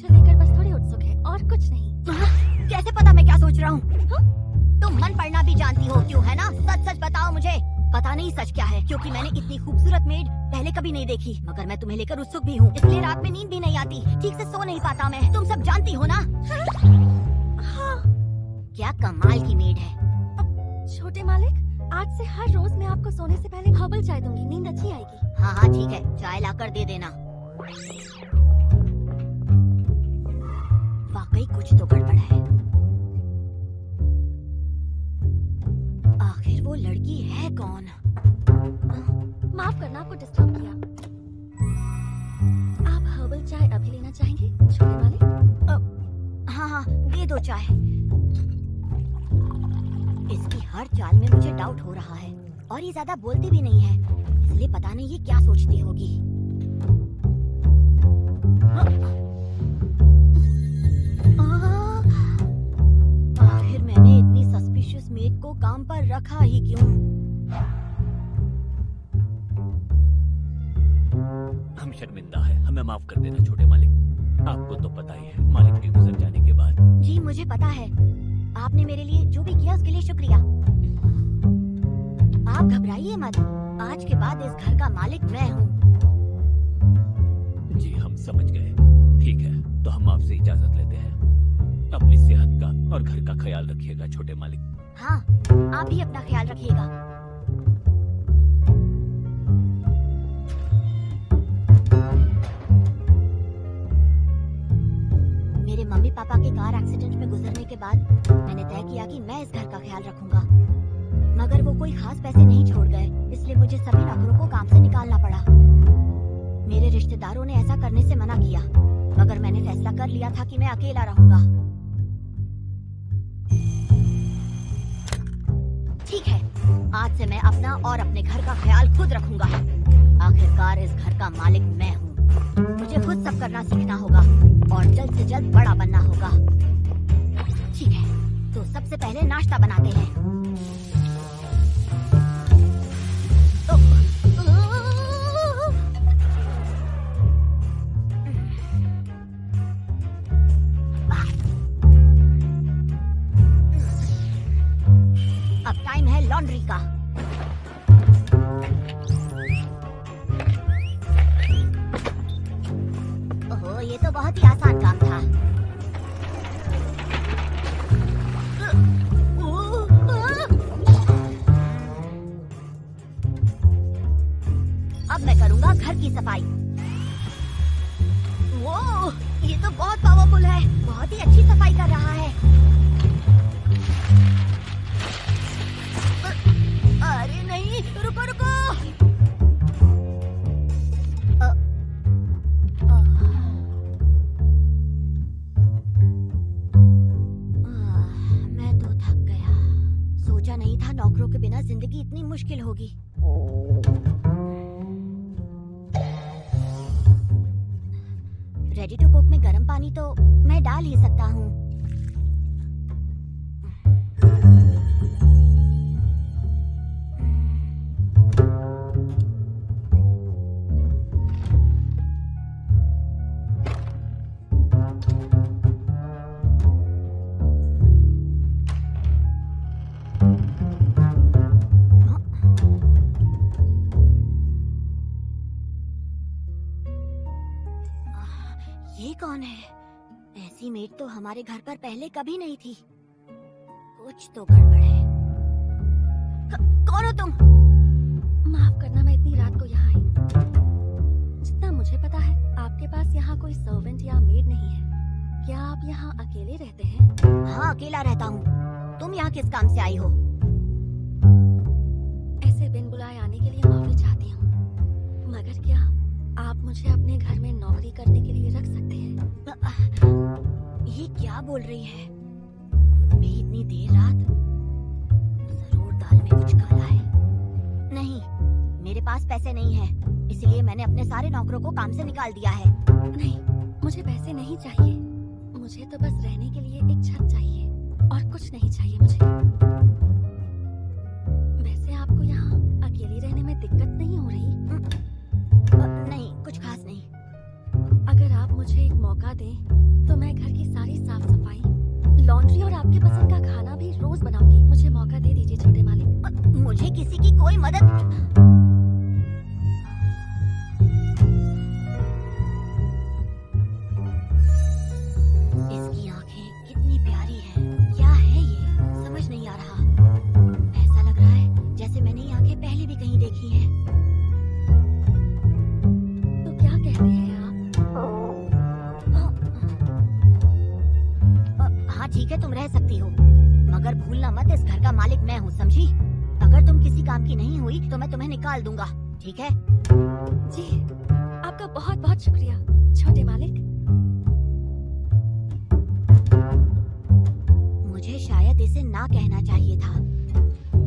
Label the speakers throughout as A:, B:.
A: मुझे लेकर बस थोड़ी उत्सुक है और कुछ नहीं।
B: कैसे पता मैं क्या सोच रहा हूँ? तुम मन पढ़ना भी जानती हो क्यों, है ना? सच सच बताओ मुझे। पता नहीं सच क्या है, क्योंकि मैंने इतनी खूबसूरत मेड पहले कभी नहीं देखी। मगर मैं तुम्हें लेकर उत्सुक भी हूँ, इसलिए रात में नींद भी नहीं आती, ठीक से सो नहीं पाता मैं। तुम सब जानती हो ना?
A: हाँ।
B: क्या कमाल की मेड है।
A: छोटे मालिक, आज से हर रोज मैं आपको सोने से पहले हर्बल चाय दूंगी, नींद अच्छी आएगी।
B: हाँ हाँ ठीक है, चाय लाकर दे देना। वाकई कुछ तो गड़बड़ है। आखिर वो लड़की है कौन?
A: माफ करना आपको डिस्टर्ब किया। आप हर्बल चाय अभी लेना चाहेंगे छोटे मालिक?
B: हाँ हाँ दे दो चाय। इसकी हर चाल में मुझे डाउट हो रहा है, और ये ज्यादा बोलती भी नहीं है, इसलिए पता नहीं ये क्या सोचती होगी। आखिर मैंने इतनी सस्पिशियस मेड को काम पर रखा ही क्यों?
C: हम शर्मिंदा है, हमें माफ कर देना छोटे मालिक। आपको तो पता ही है, मालिक के गुजर जाने के बाद।
B: जी मुझे पता है, आपने मेरे लिए जो भी किया उसके लिए शुक्रिया। आप घबराइए मत, आज के बाद इस घर का मालिक मैं हूँ।
C: जी हम समझ गए। ठीक है, तो हम आपसे इजाजत लेते हैं। अपनी सेहत का और घर का ख्याल रखिएगा छोटे मालिक।
B: हाँ, आप भी अपना ख्याल रखिएगा। मेरे मम्मी पापा के कार एक्सीडेंट में गुजरने के बाद मैंने तय किया कि मैं इस घर का ख्याल रखूंगा। मगर वो कोई खास पैसे नहीं छोड़ गए, इसलिए मुझे सभी नौकरों को काम से निकालना पड़ा। मेरे रिश्तेदारों ने ऐसा करने से मना किया, मगर मैंने फैसला कर लिया था कि मैं अकेला रहूंगा। ठीक है, आज से मैं अपना और अपने घर का ख्याल खुद रखूंगा। आखिरकार इस घर का मालिक मैं हूँ। मुझे खुद सब करना सीखना होगा और जल्द से जल्द बड़ा बनना होगा। ठीक है, तो सबसे पहले नाश्ता बनाते हैं। अब टाइम है लॉन्ड्री का। ओहो, ये तो बहुत ही आसान काम था। अब मैं करूंगा घर की सफाई। वो, ये तो बहुत पावरफुल है, बहुत ही अच्छी सफाई कर रहा है। अरे नहीं, रुको रुको। मैं तो थक गया। सोचा नहीं था नौकरों के बिना जिंदगी इतनी मुश्किल होगी। रेडी टू कुक में गर्म पानी तो मैं डाल ही सकता हूँ। ये कौन है? ऐसी मेड तो हमारे घर पर पहले कभी नहीं थी। कुछ तो गड़बड़ है। कौन हो तुम?
A: माफ करना, मैं इतनी रात को यहाँ आई। जितना मुझे पता है, आपके पास यहाँ कोई सर्वेंट या मेड नहीं है। क्या आप यहाँ अकेले रहते हैं?
B: हाँ, अकेला रहता हूँ। तुम यहाँ किस काम से आई हो?
A: ऐसे बिन बुलाए आने के लिए माफी चाहती हूँ, मगर क्या आप मुझे अपने घर में नौकरी करने के लिए रख सकते हैं?
B: ये क्या बोल रही है? मैं इतनी देर रात? जरूर दाल में कुछ काला है। नहीं, मेरे पास पैसे नहीं है, इसलिए मैंने अपने सारे नौकरों को काम से निकाल दिया है।
A: नहीं, मुझे पैसे नहीं चाहिए। मुझे तो बस रहने के लिए एक छत चाहिए और कुछ नहीं चाहिए मुझे। वैसे आपको यहाँ अकेली रहने में दिक्कत नहीं हो रही?
B: नहीं, कुछ खास नहीं।
A: अगर आप मुझे एक मौका दें लॉन्ड्री और आपके पसंद का खाना भी रोज बनाऊंगी। मुझे मौका दे दीजिए छोटे मालिक।
B: मुझे किसी की कोई मदद। इसकी आंखें कितनी प्यारी हैं। क्या है ये? समझ नहीं आ रहा। ऐसा लग रहा है जैसे मैंने ये आंखें पहले भी कहीं देखी हैं।
A: तो क्या कहते हैं आप?
B: हाँ ठीक है, तुम रह सकती हो, मगर भूलना मत इस घर का मालिक मैं हूँ, समझी? अगर तुम किसी काम की नहीं हुई तो मैं तुम्हें निकाल दूंगा, ठीक है?
A: जी, आपका बहुत बहुत शुक्रिया छोटे मालिक।
B: मुझे शायद इसे ना कहना चाहिए था,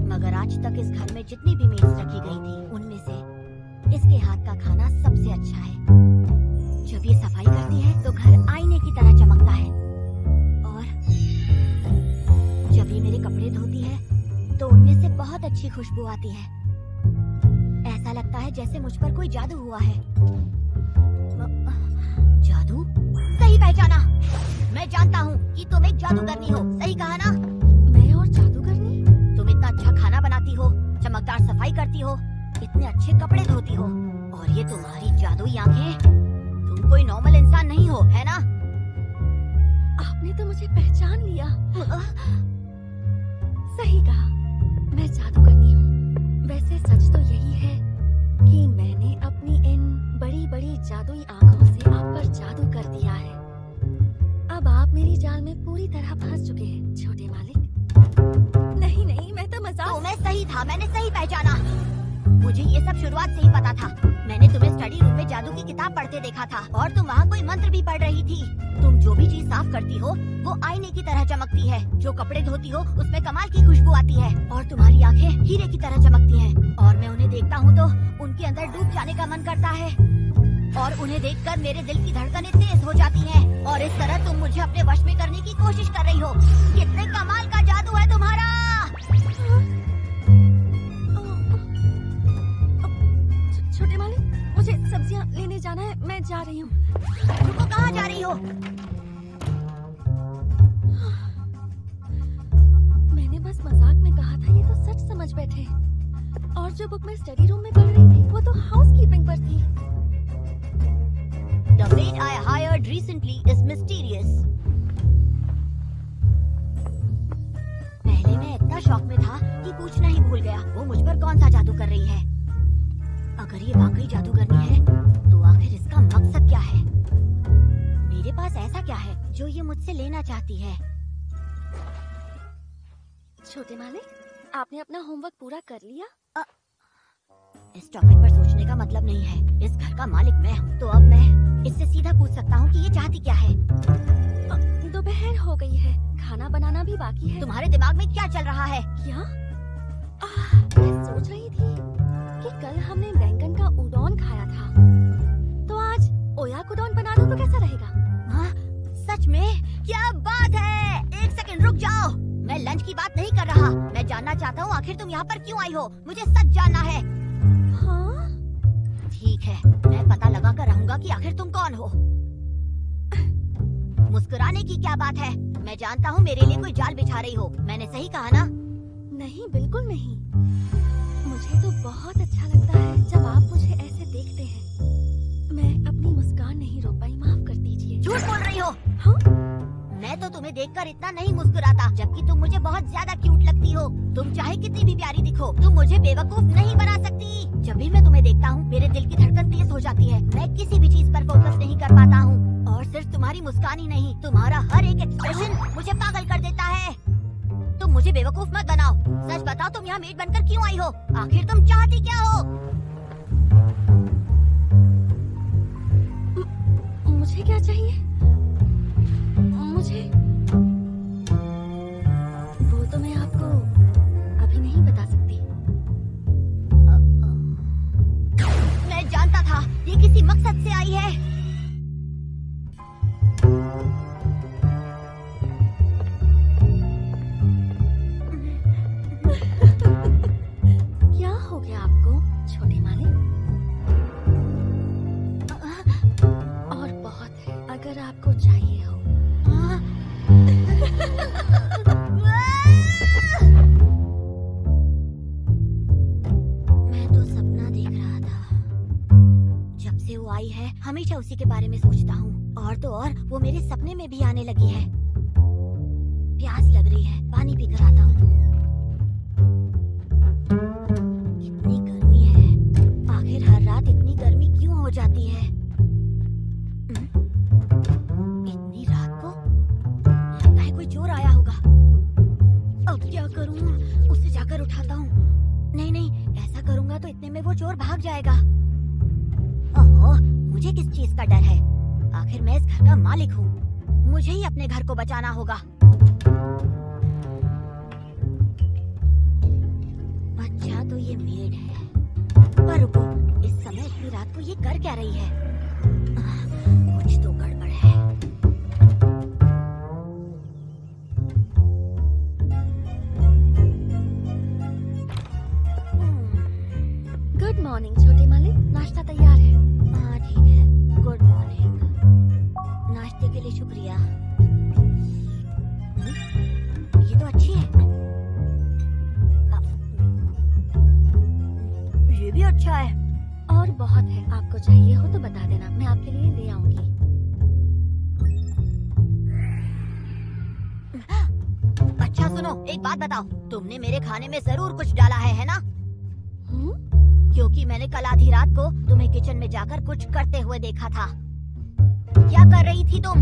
B: मगर आज तक इस घर में जितनी भी मेड्स रखी गई थी उनमें से इसके हाथ का खाना सबसे अच्छा है। जब ये सफाई करती है तो घर आईने की तरह चमकता है, और जब ये मेरे कपड़े धोती है तो उनमें से बहुत अच्छी खुशबू आती है। ऐसा लगता है जैसे मुझ पर कोई जादू हुआ है। जादू? सही पहचाना। मैं जानता हूँ कि तुम एक जादूगरनी हो, सही कहा ना?
A: मैं और जादूगरनी?
B: तुम इतना अच्छा खाना बनाती हो, चमकदार सफाई करती हो, इतने अच्छे कपड़े धोती हो, और ये तुम्हारी जादुई आंखें। तुम कोई नॉर्मल इंसान नहीं हो, है ना?
A: आपने तो मुझे पहचान लिया। सही कहा, मैं जादूगरनी हूँ। वैसे सच तो यही है कि मैंने अपनी इन बड़ी बड़ी जादुई आंखों से आप पर जादू कर दिया है। अब आप मेरी जाल में पूरी तरह फंस चुके हैं छोटे मालिक। नहीं नहीं, मैं तो मजाक।
B: तो मैं सही था, मैंने सही पहचाना। मुझे ये सब शुरुआत से ही पता था। मैंने तुम्हें स्टडी रूम में जादू की किताब पढ़ते देखा था, और तुम वहाँ कोई मंत्र भी पढ़ रही थी। तुम जो भी चीज साफ करती हो वो आईने की तरह चमकती है। जो कपड़े धोती हो उसमें कमाल की खुशबू आती है, और तुम्हारी आंखें हीरे की तरह चमकती हैं। और मैं उन्हें देखता हूँ तो उनके अंदर डूब जाने का मन करता है, और उन्हें देखकर मेरे दिल की धड़कनें तेज हो जाती हैं। और इस तरह तुम मुझे अपने वश में करने की कोशिश कर रही हो। कितने कमाल का जादू है तुम्हारा!
A: छोटे मालिक, मुझे सब्जियां लेने जाना है, मैं जा रही हूँ।
B: रुको, कहाँ जा रही हो?
A: मैंने बस मजाक में कहा था, ये तो सच समझ बैठे। और जो बुक मैं स्टडी रूम में पढ़ रही थी वो तो हाउसकीपिंग पर थी।
B: The maid I hired recently is mysterious. पहले मैं इतना शॉक में था कि पूछना ही भूल गया वो मुझ पर कौन सा जादू कर रही है। अगर ये वाकई जादूगरनी है तो आखिर इसका मकसद क्या है? मेरे पास ऐसा क्या है जो ये मुझसे लेना चाहती है?
A: छोटे मालिक, आपने अपना होमवर्क पूरा कर लिया?
B: इस टॉपिक पर सोचने का मतलब नहीं है। इस घर का मालिक मैं हूँ, तो अब मैं इससे सीधा पूछ सकता हूँ कि ये चाहती क्या है।
A: दोपहर हो गई है, खाना बनाना भी बाकी है।
B: तुम्हारे दिमाग में क्या चल रहा है?
A: क्या? मैं सोच रही थी कि कल हमने बैंगन का उडोन खाया था, तो आज ओयाकुडोन बना दूं तो कैसा रहेगा?
B: हाँ, सच में? क्या बात है! एक सेकंड रुक जाओ, मैं लंच की बात नहीं कर रहा। मैं जानना चाहता हूँ आखिर तुम यहाँ पर क्यों आई हो। मुझे सच जानना है।
A: हाँ?
B: ठीक है, मैं पता लगा कर रहूँगा कि आखिर तुम कौन हो। मुस्कुराने की क्या बात है? मैं जानता हूँ मेरे लिए कोई जाल बिछा रही हो। मैंने सही कहा ना?
A: नहीं, बिल्कुल नहीं। मुझे तो बहुत अच्छा लगता है जब आप मुझे ऐसे देखते हैं। मैं अपनी मुस्कान नहीं रोक पाई, माफ कर दीजिए।
B: झूठ बोल रही हो।
A: हाँ?
B: मैं तो तुम्हें देखकर इतना नहीं मुस्कुराता, जबकि तुम मुझे बहुत ज्यादा क्यूट लगती हो। तुम चाहे कितनी भी प्यारी दिखो, तुम मुझे बेवकूफ नहीं बना सकती। जब भी मैं तुम्हें देखता हूँ मेरे दिल की धड़कन तेज हो जाती है। मैं किसी भी चीज पर फोकस नहीं कर पाता हूँ, और सिर्फ तुम्हारी मुस्कान ही नहीं, तुम्हारा हर एक एक्सप्रेशन मुझे पागल कर देता है। तुम मुझे बेवकूफ मत बनाओ। सच बताओ, तुम यहाँ मेड बनकर क्यों आई हो? आखिर तुम चाहती क्या हो?
A: मुझे क्या चाहिए? मुझे वो तो मैं आपको अभी नहीं बता सकती।
B: मैं जानता था ये किसी मकसद से आई है।
A: क्या हो गया आपको छोटे मालिक? और बहुत है अगर आपको चाहिए हो।
B: मैं तो सपना देख रहा था। जब से वो आई है हमेशा उसी के बारे में सोचता हूँ, और तो और वो मेरे सपने में भी आने लगी है। प्यास लग रही है, पानी पी कर आता हूँ। इतनी गर्मी है, आखिर हर रात इतनी गर्मी क्यों हो जाती है? इतनी रात को लगता है कोई चोर आया होगा। अब क्या करूँ? उससे जाकर उठाता हूँ। नहीं नहीं, ऐसा करूँगा तो इतने में वो चोर भाग जाएगा। ओहो, मुझे किस चीज का डर है? आखिर मैं इस घर का मालिक हूँ, मुझे ही अपने घर को बचाना होगा। अच्छा तो ये मेड है, पर रुको, इस समय इतनी रात को ये कर क्या रही है? कुछ तो गड़बड़ है।
A: गुड मॉर्निंग छोटे मालिक, नाश्ता तैयार है।
B: हाँ ठीक है, गुड मॉर्निंग। नाश्ते के लिए शुक्रिया। ये तो अच्छी है। ये भी अच्छा है।
A: और बहुत है, आपको चाहिए हो तो बता देना, मैं आपके लिए ले आऊंगी।
B: अच्छा सुनो, एक बात बताओ, तुमने मेरे खाने में जरूर कुछ डाला है ना? क्योंकि मैंने कल आधी रात को तुम्हें किचन में जाकर कुछ करते हुए देखा था। क्या कर रही थी तुम?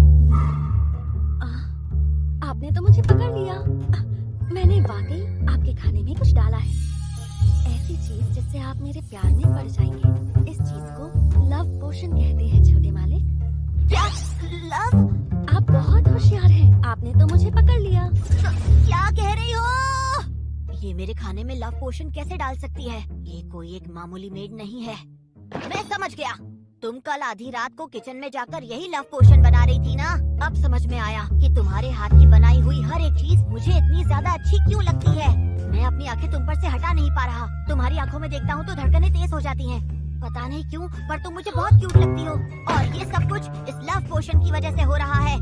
A: आपने तो मुझे पकड़ लिया। मैंने वाकई आपके खाने में कुछ डाला है, ऐसी चीज जिससे आप मेरे प्यार में पड़ जाएंगे। इस चीज को लव पोशन कहते हैं छोटे मालिक।
B: क्या? लव?
A: आप बहुत होशियार हैं, आपने तो मुझे पकड़ लिया।
B: क्या कह रही हो? ये मेरे खाने में लव पोशन कैसे डाल सकती है? ये कोई एक मामूली मेड नहीं है। मैं समझ गया, तुम कल आधी रात को किचन में जाकर यही लव पोशन बना रही थी ना? अब समझ में आया कि तुम्हारे हाथ की बनाई हुई हर एक चीज मुझे इतनी ज्यादा अच्छी क्यों लगती है। मैं अपनी आंखें तुम पर से हटा नहीं पा रहा। तुम्हारी आंखों में देखता हूँ तो धड़कनें तेज हो जाती हैं। पता नहीं क्यों, पर तुम मुझे बहुत क्यूट लगती हो, और ये सब कुछ इस लव पोशन की वजह से हो रहा है।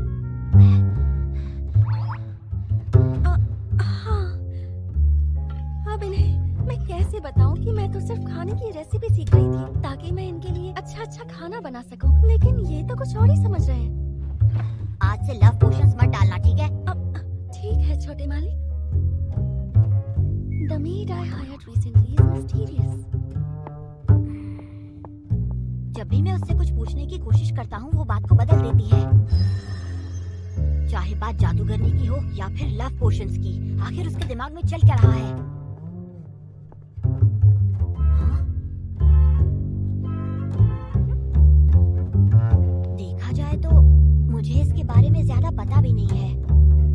A: अब इन्हें मैं कैसे बताऊं कि मैं तो सिर्फ खाने की रेसिपी सीख रही थी ताकि मैं इनके लिए अच्छा अच्छा खाना बना सकूं, लेकिन ये तो कुछ और ही समझ रहे हैं।
B: आज से लव पोशंस मत डालना, ठीक है?
A: ठीक है छोटे मालिक। The maid I hired recently is mysterious.
B: जब भी मैं उससे कुछ पूछने की कोशिश करता हूँ वो बात को बदल देती है। चाहे बात जादूगरनी की हो या फिर लव पोशंस की, आखिर उसके दिमाग में चल क्या रहा है? हाँ? देखा जाए तो मुझे इसके बारे में ज्यादा पता भी नहीं है,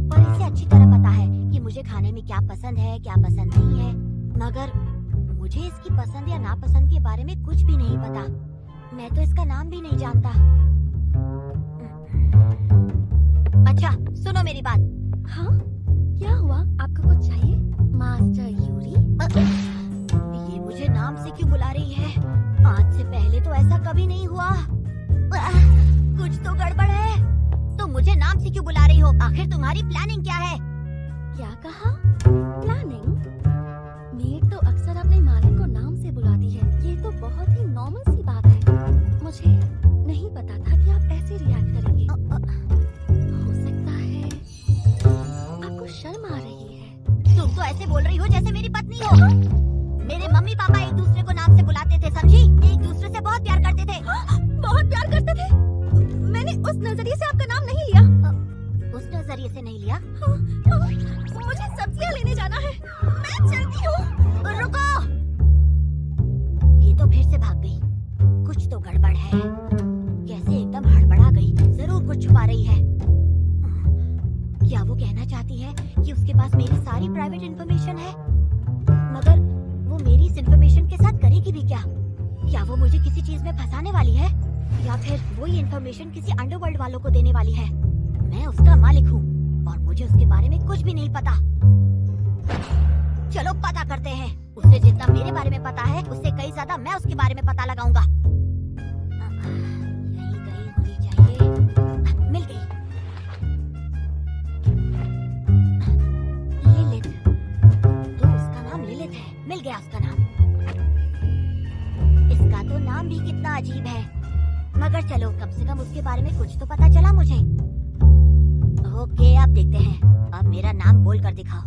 B: पर इसे अच्छी तरह पता है कि मुझे खाने में क्या पसंद है, क्या पसंद नहीं है। मगर मुझे इसकी पसंद या नापसंद के बारे में कुछ भी नहीं पता। मैं तो इसका नाम भी नहीं जानता। अच्छा सुनो मेरी बात।
A: हाँ, क्या हुआ? आपको कुछ चाहिए? Master Yuri?
B: ये मुझे नाम से क्यों बुला रही है? आज से पहले तो ऐसा कभी नहीं हुआ। कुछ तो गड़बड़ है। तो मुझे नाम से क्यों बुला रही हो? आखिर तुम्हारी प्लानिंग क्या है?
A: क्या कहा? प्लानिंग? मेड तो अक्सर अपने मालिक को नाम से बुलाती है, ये तो बहुत ही नॉर्मल सी बात है। मुझे नहीं पता था कि आप ऐसे रिएक्ट करेंगे। हो सकता है आपको शर्म आ रही है।
B: तुम तो ऐसे बोल रही हो जैसे मेरी पत्नी हो। मेरे मम्मी पापा एक दूसरे को नाम से बुलाते थे, समझी? एक दूसरे से बहुत प्यार करते थे।
A: बहुत प्यार करते थे? मैंने उस नजरिए से आपका नाम नहीं लिया।
B: उस नजरिए से नहीं लिया?
A: मुझे सब्जियां लेने जाना है, मैं चलती हूँ।
B: रुको! ये तो फिर से भाग गई। कुछ तो गड़बड़ है। कैसे एकदम हड़बड़ा गई? जरूर कुछ छुपा रही है। क्या वो कहना चाहती है कि उसके पास मेरी सारी प्राइवेट इंफॉर्मेशन है? मगर वो मेरी इस इंफॉर्मेशन के साथ करेगी भी क्या? क्या वो मुझे किसी चीज में फंसाने वाली है, या फिर वो ये इंफॉर्मेशन किसी अंडरवर्ल्ड वालों को देने वाली है? मैं उसका मालिक हूँ और मुझे उसके बारे में कुछ भी नहीं पता। चलो पता करते हैं। उससे जितना मेरे बारे में पता है उससे कई ज्यादा मैं उसके बारे में पता लगाऊंगा। यहीं कहीं होनी चाहिए। मिल गई। नाम भी कितना अजीब है। मगर चलो, कम से कम उसके बारे में कुछ तो पता चला मुझे। ओके, अब देखते हैं। अब मेरा नाम बोल कर दिखाओ।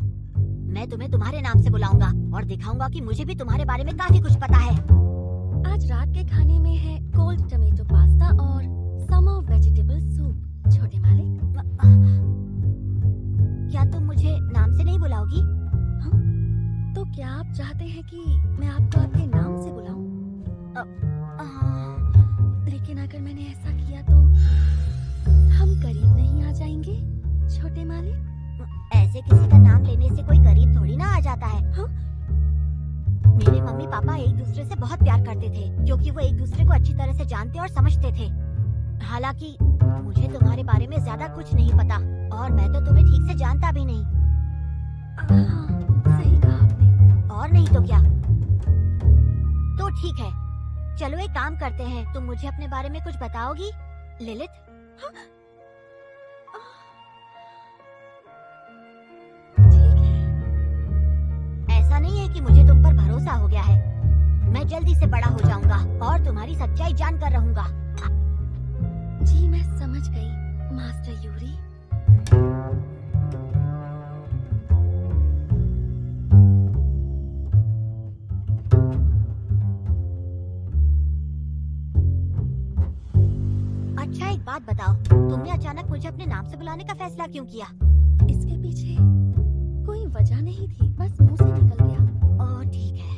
B: मैं तुम्हें तुम्हारे नाम से बुलाऊंगा और दिखाऊंगा कि मुझे भी तुम्हारे बारे में काफी कुछ पता है।
A: आज रात के खाने में है कोल्ड टमेटो पास्ता और समर वेजिटेबल सूप। छोटे मालिक,
B: क्या तुम मुझे नाम से नहीं बुलाओगी?
A: तो क्या आप चाहते हैं कि मैं आपको आपके नाम से बुलाऊं? लेकिन अगर मैंने ऐसा किया तो हम करीब नहीं आ जाएंगे छोटे मालिक?
B: ऐसे किसी का नाम लेने से कोई करीब थोड़ी ना आ जाता है। हाँ? मेरे मम्मी पापा एक दूसरे से बहुत प्यार करते थे क्योंकि वो एक दूसरे को अच्छी तरह से जानते और समझते थे। हालांकि मुझे तुम्हारे बारे में ज्यादा कुछ नहीं पता और मैं तो तुम्हें ठीक से जानता भी नहीं।
A: हाँ, सही कहा आपने।
B: और नहीं तो क्या। तो ठीक है, चलो एक काम करते हैं। तुम मुझे अपने बारे में कुछ बताओगी लिलित?
A: हाँ? ठीक है।
B: ऐसा नहीं है कि मुझे तुम पर भरोसा हो गया है। मैं जल्दी से बड़ा हो जाऊंगा और तुम्हारी सच्चाई जानकर रहूंगा।
A: जी मैं समझ गई मास्टर यूरी।
B: अच्छा, एक बात बताओ, तुमने अचानक मुझे अपने नाम से बुलाने का फैसला क्यों किया?
A: इसके पीछे कोई वजह नहीं थी, बस मुंह से निकल गया।
B: ओह ठीक है।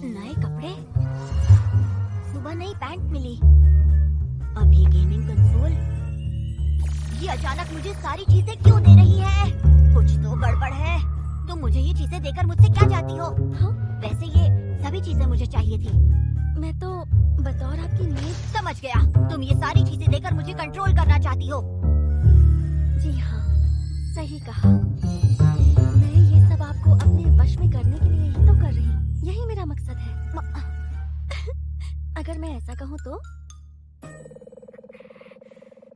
B: नए कपड़े, सुबह नई पैंट मिली, अब ये गेमिंग कंसोल। ये अचानक मुझे सारी चीजें क्यों दे रही है? कुछ तो गड़बड़ है। तुम मुझे ये चीजें देकर मुझसे क्या चाहती हो? हाँ? वैसे ये सभी चीजें मुझे चाहिए थी। मैं तो बतौर आपकी मेड। समझ गया, तुम ये सारी चीजें देकर मुझे कंट्रोल करना चाहती हो। जी हाँ, सही कहा। मैं
A: वश में करने के लिए ही तो कर रही हूँ। यही मेरा मकसद है। अगर मैं ऐसा कहूँ तो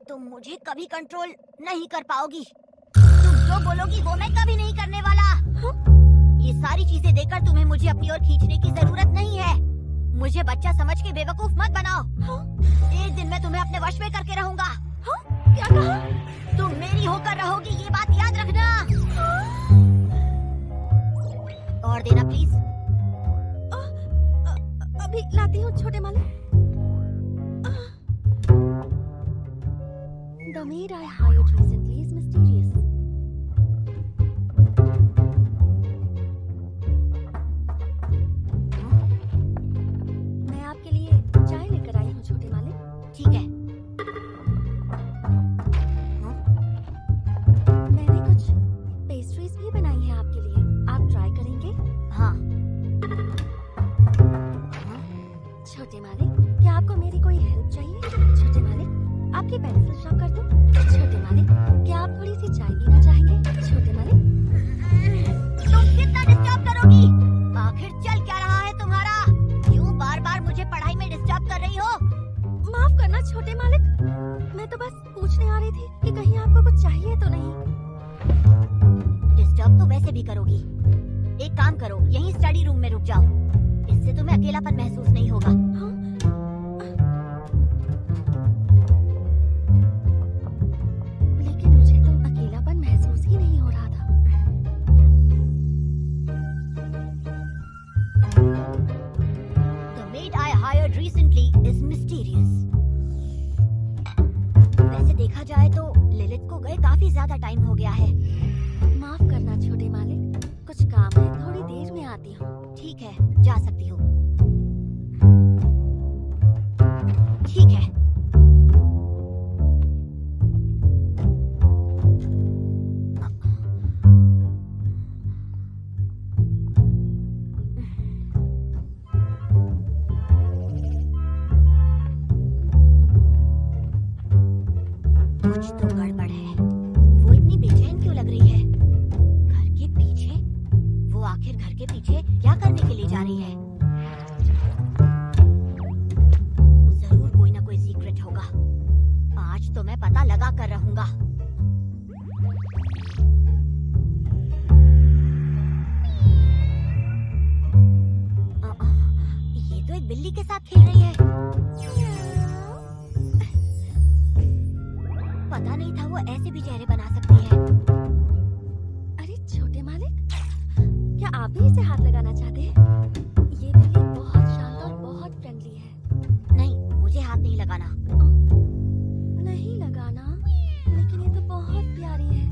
B: तुम मुझे कभी कंट्रोल नहीं कर पाओगी। तुम जो बोलोगी वो मैं कभी नहीं करने वाला। ये सारी चीजें देखकर तुम्हें मुझे अपनी ओर खींचने की जरूरत नहीं है। मुझे बच्चा समझ के बेवकूफ मत बनाओ। एक दिन मैं तुम्हें अपने वश में करके रहूंगा।
A: क्या कहा?
B: तुम मेरी होकर रहोगी, ये बात याद रखना। और देना प्लीज।
A: अभी लाती हूँ छोटे मालिक। The maid I hired recently is mysterious. मैं आपके लिए चाय लेकर आई हूँ छोटे मालिक।
B: ठीक है।
A: मैंने कुछ पेस्ट्रीज भी बनाई है आपके लिए, आप ट्राई करेंगे?
B: हाँ।
A: छोटे मालिक, क्या आपको मेरी कोई हेल्प चाहिए? छोटे मालिक, आपकी पेंसिल शार्प कर दूं? छोटे मालिक, क्या आप थोड़ी सी चाय पीना चाहेंगे? छोटे मालिक,
B: तुम कितना डिस्टर्ब करोगी? आखिर चल क्या रहा है तुम्हारा? क्यों बार-बार मुझे पढ़ाई में डिस्टर्ब कर रही हो?
A: माफ करना छोटे मालिक, मैं तो बस पूछने आ रही थी कि कहीं आपको कुछ चाहिए तो नहीं।
B: डिस्टर्ब तो वैसे भी करोगी। एक काम करो, यहीं स्टडी रूम में रुक जाओ। इससे तुम्हें अकेलापन महसूस नहीं होगा।
A: लेकिन मुझे तो अकेलापन महसूस ही नहीं हो रहा था।
B: The maid I hired recently is mysterious. वैसे देखा जाए तो लिलित को गए काफी ज्यादा टाइम हो गया है।
A: माफ करना छोटे मालिक, कुछ काम है, थोड़ी देर में आती हूँ।
B: ठीक है, जा सकती हो। ठीक है। कुछ तो गड़बड़ है। वो इतनी बेचैन क्यों लग रही है? घर के पीछे? वो आखिर घर के पीछे क्या करने के लिए जा रही है? जरूर कोई ना कोई सीक्रेट होगा। आज तो मैं पता लगा कर रहूंगा। ये तो एक बिल्ली के साथ खेल रही है। पता नहीं था वो ऐसे भी चेहरे बना सकती है।
A: अरे छोटे मालिक, क्या आप भी इसे हाथ लगाना चाहते हैं? ये बिल्ली बहुत शांत और बहुत फ्रेंडली है।
B: नहीं, मुझे हाथ नहीं लगाना।
A: नहीं लगाना? लेकिन ये तो बहुत प्यारी है।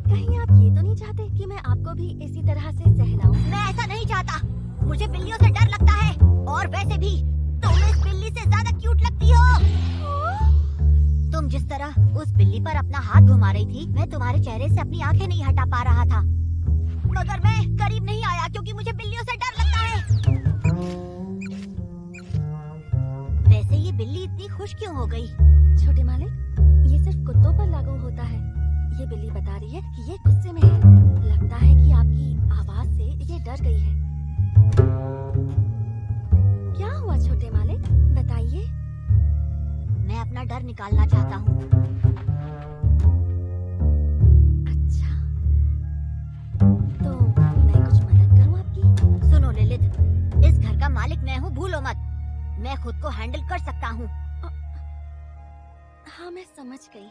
A: कहीं आप ये तो नहीं चाहते कि मैं आपको भी इसी तरह से सहलाऊं?
B: मैं ऐसा नहीं चाहता। मुझे बिल्लियों से डर लगता है। और वैसे भी तुम इस बिल्ली से ज्यादा क्यूट लगती हो। तुम जिस तरह उस बिल्ली पर अपना हाथ घुमा रही थी, मैं तुम्हारे चेहरे से अपनी आंखें नहीं हटा पा रहा था। मगर मैं करीब नहीं आया क्योंकि मुझे बिल्लियों से डर लगता है। वैसे ये बिल्ली इतनी खुश क्यों हो गई?
A: छोटे मालिक, ये सिर्फ कुत्तों पर लागू होता है। ये बिल्ली बता रही है कि ये गुस्से में है। लगता है कि आपकी आवाज से ये डर गई है। क्या हुआ छोटे मालिक, बताइए।
B: मैं अपना डर निकालना चाहता हूँ।
A: अच्छा, तो मैं कुछ मदद करूँ आपकी?
B: सुनो लिलित, इस घर का मालिक मैं हूँ, भूलो मत। मैं खुद को हैंडल कर सकता हूँ।
A: हाँ, मैं समझ गई।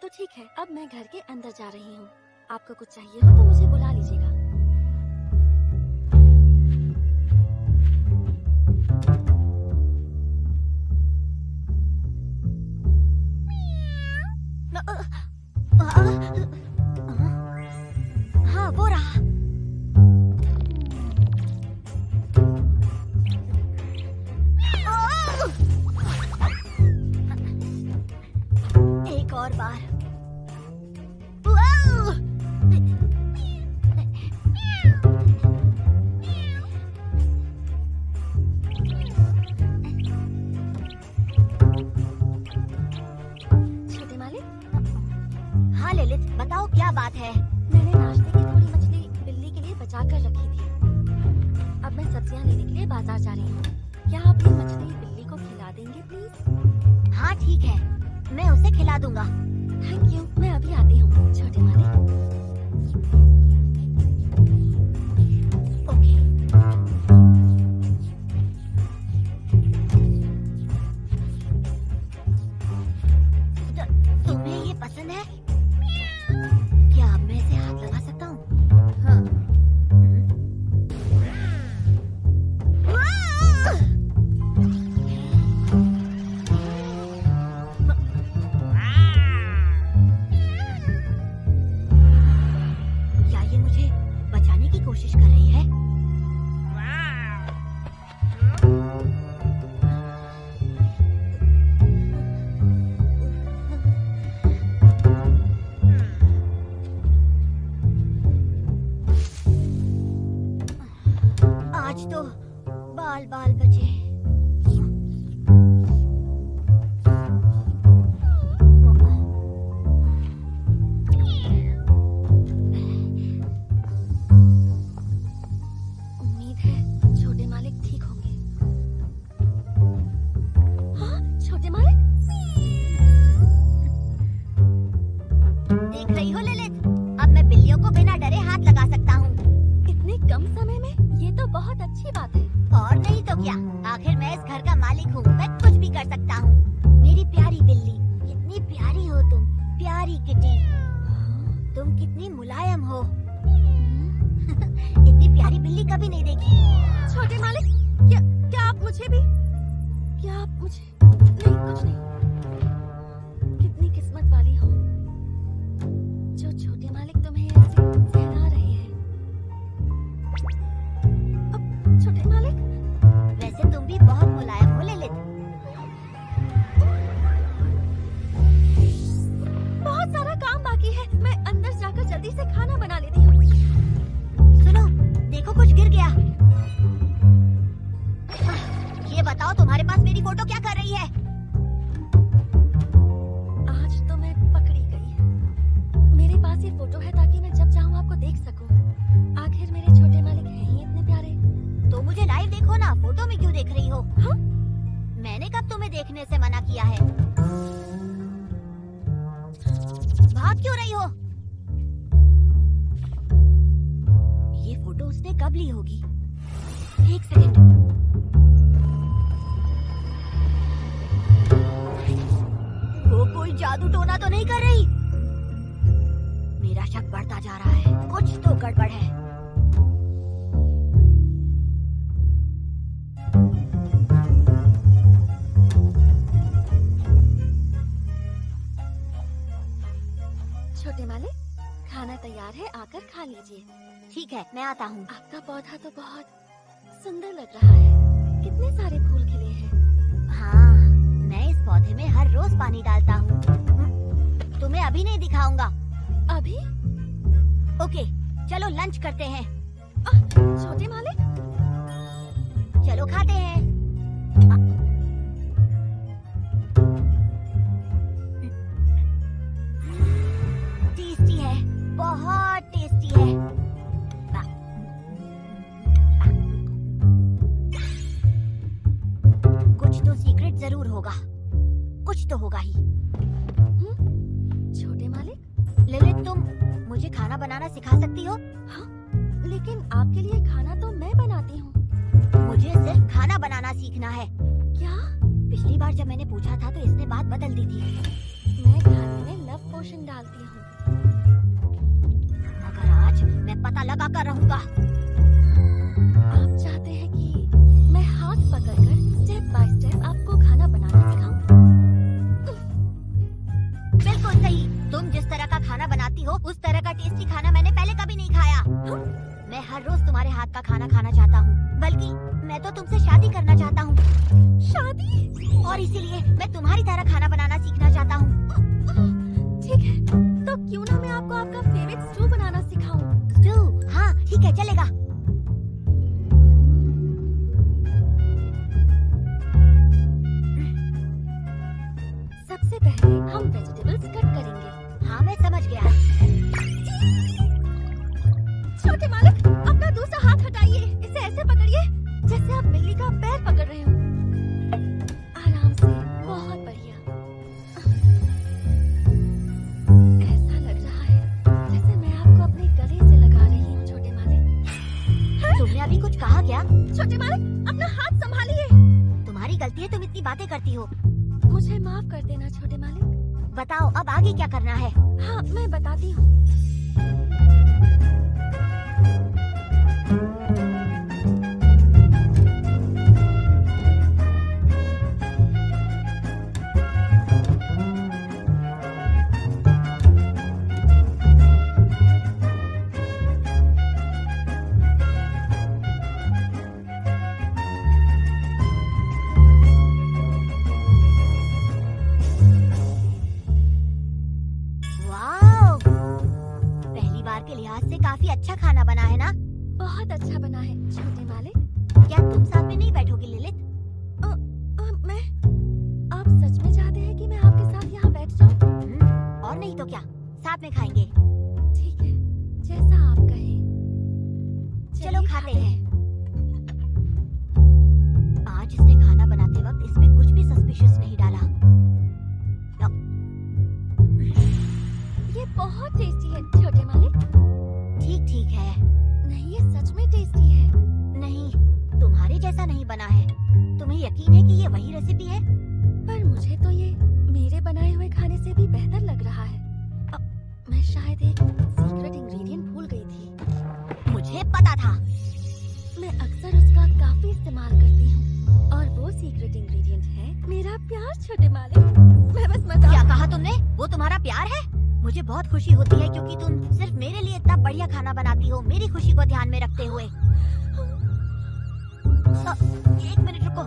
A: तो ठीक है, अब मैं घर के अंदर जा रही हूँ। आपको कुछ चाहिए हो तो मुझे बुला लीजिएगा।
B: हाँ, वो रहा। एक और बार। बात है।
A: मैंने नाश्ते की थोड़ी मछली बिल्ली के लिए बचा कर रखी थी। अब मैं सब्जियां लेने के लिए बाजार जा रही हूँ। क्या आप ये मछली बिल्ली को खिला देंगे प्लीज?
B: हाँ ठीक है, मैं उसे खिला दूंगा।
A: थैंक यू, मैं अभी आती हूँ छोटे मालिक।
B: ओके। तुम्हें ये पसंद है? क्या अब मैं इसे हाथ लगा सकता हूँ? हाँ। क्या ये मुझे बचाने की कोशिश कर रही है? आज तो बाल बाल बचे।
A: उम्मीद है छोटे मालिक ठीक होंगे। हाँ, छोटे मालिक।
B: देख रही हो ललित, अब मैं बिल्लियों को बिना डरे हाथ लगा सकता हूँ।
A: इतने कम समय में ये तो बहुत अच्छी बात है।
B: और नहीं तो क्या, आखिर मैं इस घर का मालिक हूँ, मैं कुछ भी कर सकता हूँ। मेरी प्यारी बिल्ली, कितनी प्यारी हो तुम, प्यारी किटी। तुम कितनी मुलायम हो। इतनी प्यारी बिल्ली कभी नहीं देखी।
A: छोटे मालिक, क्या आप मुझे भी? क्या आप मुझे? नहीं, कुछ नहीं। कितनी किस्मत वाली हो जो छोटे मालिक तुम्हें ऐसे सहला रहे हैं। अब छोटे मालिक,
B: वैसे तुम भी बहुत मुलायम हो ललित।
A: बहुत सारा काम बाकी है। मैं अंदर जाकर जल्दी से खाना बना लेती हूँ।
B: सुनो, देखो कुछ गिर गया। ये बताओ तुम्हारे पास मेरी फोटो क्या कर रही है?
A: आज तो मैं पकड़ी गई। मेरे पास ये फोटो है ताकि मैं जब चाहूँ आपको देख सकूं। आखिर मेरे छोटे मालिक हैं ही इतने प्यारे।
B: तो मुझे लाइव देखो ना, फोटो में क्यों देख रही हो?
A: हाँ?
B: मैंने कब तुम्हें देखने से मना किया है? भाग क्यों रही हो? ये फोटो उसने कब ली होगी? एक सेकंड। वो कोई जादू टोना तो नहीं कर रही? मेरा शक बढ़ता जा रहा है, कुछ तो गड़बड़ है।
A: छोटे मालिक, खाना तैयार है, आकर खा लीजिए।
B: ठीक है, मैं आता हूँ।
A: आपका पौधा तो बहुत सुंदर लग रहा है। कितने सारे फूल खिले हैं।
B: हाँ, मैं इस पौधे में हर रोज पानी डालता हूँ। तुम्हें अभी नहीं दिखाऊंगा।
A: अभी?
B: ओके, चलो लंच करते हैं।
A: छोटे मालिक,
B: चलो खाते हैं। टेस्टी है, बहुत टेस्टी है। कुछ तो सीक्रेट जरूर होगा, कुछ तो होगा ही।
A: छोटे मालिक,
B: ललित, तुम मुझे खाना बनाना सिखा सकती हो?
A: हाँ, लेकिन आपके लिए खाना तो मैं बनाती हूँ।
B: मुझे सिर्फ खाना बनाना सीखना है।
A: क्या?
B: पिछली बार जब मैंने पूछा था तो इसने बात बदल दी थी।
A: मैं खाने में लव पोशन डालती हूँ।
B: मगर आज मैं पता लगा कर रहूंगा।
A: आप चाहते हैं कि मैं हाथ पकड़कर स्टेप बाय स्टेप आपको खाना बनाना सिखाऊं?
B: बिल्कुल सही। तुम जिस तरह का खाना बनाती हो उस तरह का टेस्टी खाना मैंने पहले कभी नहीं खाया। मैं हर रोज तुम्हारे हाथ का खाना खाना चाहता हूँ, बल्कि मैं तो तुमसे शादी करना चाहता हूँ।
A: शादी?
B: और इसीलिए मैं तुम्हारी तरह खाना बनाना सीखना चाहता हूँ।
A: ठीक है, तो क्यों ना मैं आपको आपका फेवरेट स्टू बनाना सिखाऊं?
B: स्टू? हाँ ठीक है, चलेगा।
A: सबसे पहले हम वेजिटेबल्स कट करेंगे।
B: हाँ मैं समझ गया।
A: जैसे आप बिल्ली का पैर पकड़ रहे हो। आराम से, बहुत बढ़िया। ऐसा लग रहा है जैसे मैं आपको अपने गले से लगा रही हूँ, छोटे मालिक।
B: तुमने अभी कुछ कहा क्या?
A: छोटे मालिक, अपना हाथ संभालिए।
B: तुम्हारी गलती है, तुम इतनी बातें करती हो।
A: मुझे माफ कर देना छोटे मालिक।
B: बताओ अब आगे क्या करना है?
A: हाँ, मैं बताती हूँ।
B: वाओ! पहली बार के लिहाज से काफी अच्छा खाना बना है ना?
A: बहुत अच्छा बना है छोटे मालिक।
B: क्या तुम साथ में नहीं बैठोगी लिलित?
A: मैं आप सच में चाहते हैं कि मैं आपके साथ यहाँ बैठ जाऊँ?
B: और नहीं तो क्या, साथ में खाएंगे।
A: ठीक है, जैसा आप कहें।
B: चलो खाते हैं। आज इसने खाना बनाते वक्त इसमें कुछ भी सस्पिशियस नहीं डाला।
A: ये बहुत टेस्टी है छोटे मालिक।
B: ठीक ठीक है।
A: नहीं, ये सच में टेस्टी है।
B: नहीं, तुम्हारे जैसा नहीं बना है। तुम्हें यकीन है कि ये वही रेसिपी है?
A: पर मुझे तो ये मेरे बनाए हुए खाने से भी बेहतर लग रहा है। मैं शायद एक सीक्रेट इंग्रेडिएंट भूल गई थी।
B: मुझे पता था।
A: मैं अक्सर उसका काफी इस्तेमाल करती हूँ और वो सीक्रेट इंग्रेडिएंट है मेरा प्यार छोटे मालिक। मैं बस मजाक।
B: क्या कहा तुमने? वो तुम्हारा प्यार है? मुझे बहुत खुशी होती है क्योंकि तुम सिर्फ मेरे लिए इतना बढ़िया खाना बनाती हो, मेरी खुशी को ध्यान में रखते हुए। एक मिनट रुको,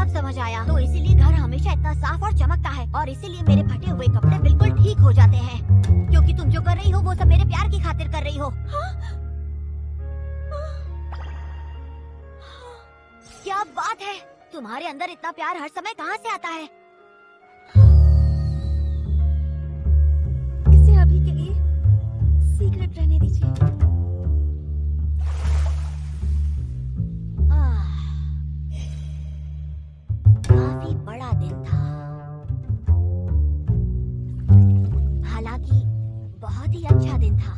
B: अब समझ आया। तो इसीलिए घर हमेशा इतना साफ और चमकता है और इसीलिए मेरे फटे हुए कपड़े बिल्कुल ठीक हो जाते हैं, क्योंकि तुम जो कर रही हो वो सब मेरे प्यार की खातिर कर रही हो। क्या बात है! तुम्हारे अंदर इतना प्यार हर समय कहाँ से आता है?
A: इसे अभी के लिए सीक्रेट रहने दीजिए।
B: काफी बड़ा दिन था, हालांकि बहुत ही अच्छा दिन था।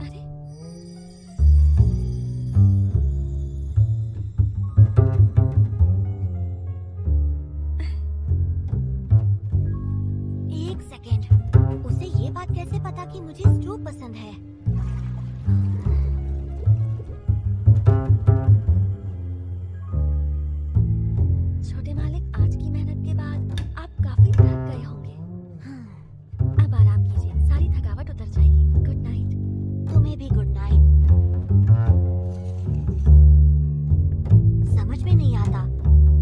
A: अरे,
B: एक सेकेंड, उसे ये बात कैसे पता कि मुझे स्टू पसंद है?
A: छोटे मालिक, आज की मेहनत के बाद आप काफी थक गए होंगे। अब आराम कीजिए, सारी थकावट उतर जाएगी। Good night.
B: तुम्हें भी गुड नाइट। समझ में नहीं आता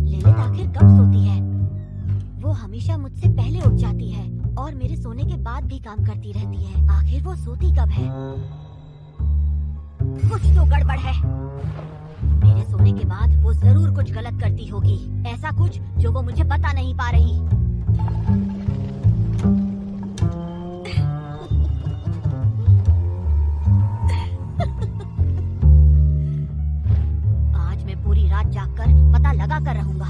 B: लिलित आखिर कब सोती है। वो हमेशा मुझसे पहले उठ जाती है और मेरे सोने के बाद भी काम करती रहती है। आखिर वो सोती कब है? कुछ तो गड़बड़ है। मेरे सोने के बाद वो जरूर कुछ गलत करती होगी, ऐसा कुछ जो वो मुझे बता नहीं पा रही। आज मैं पूरी रात जागकर पता लगा कर रहूंगा।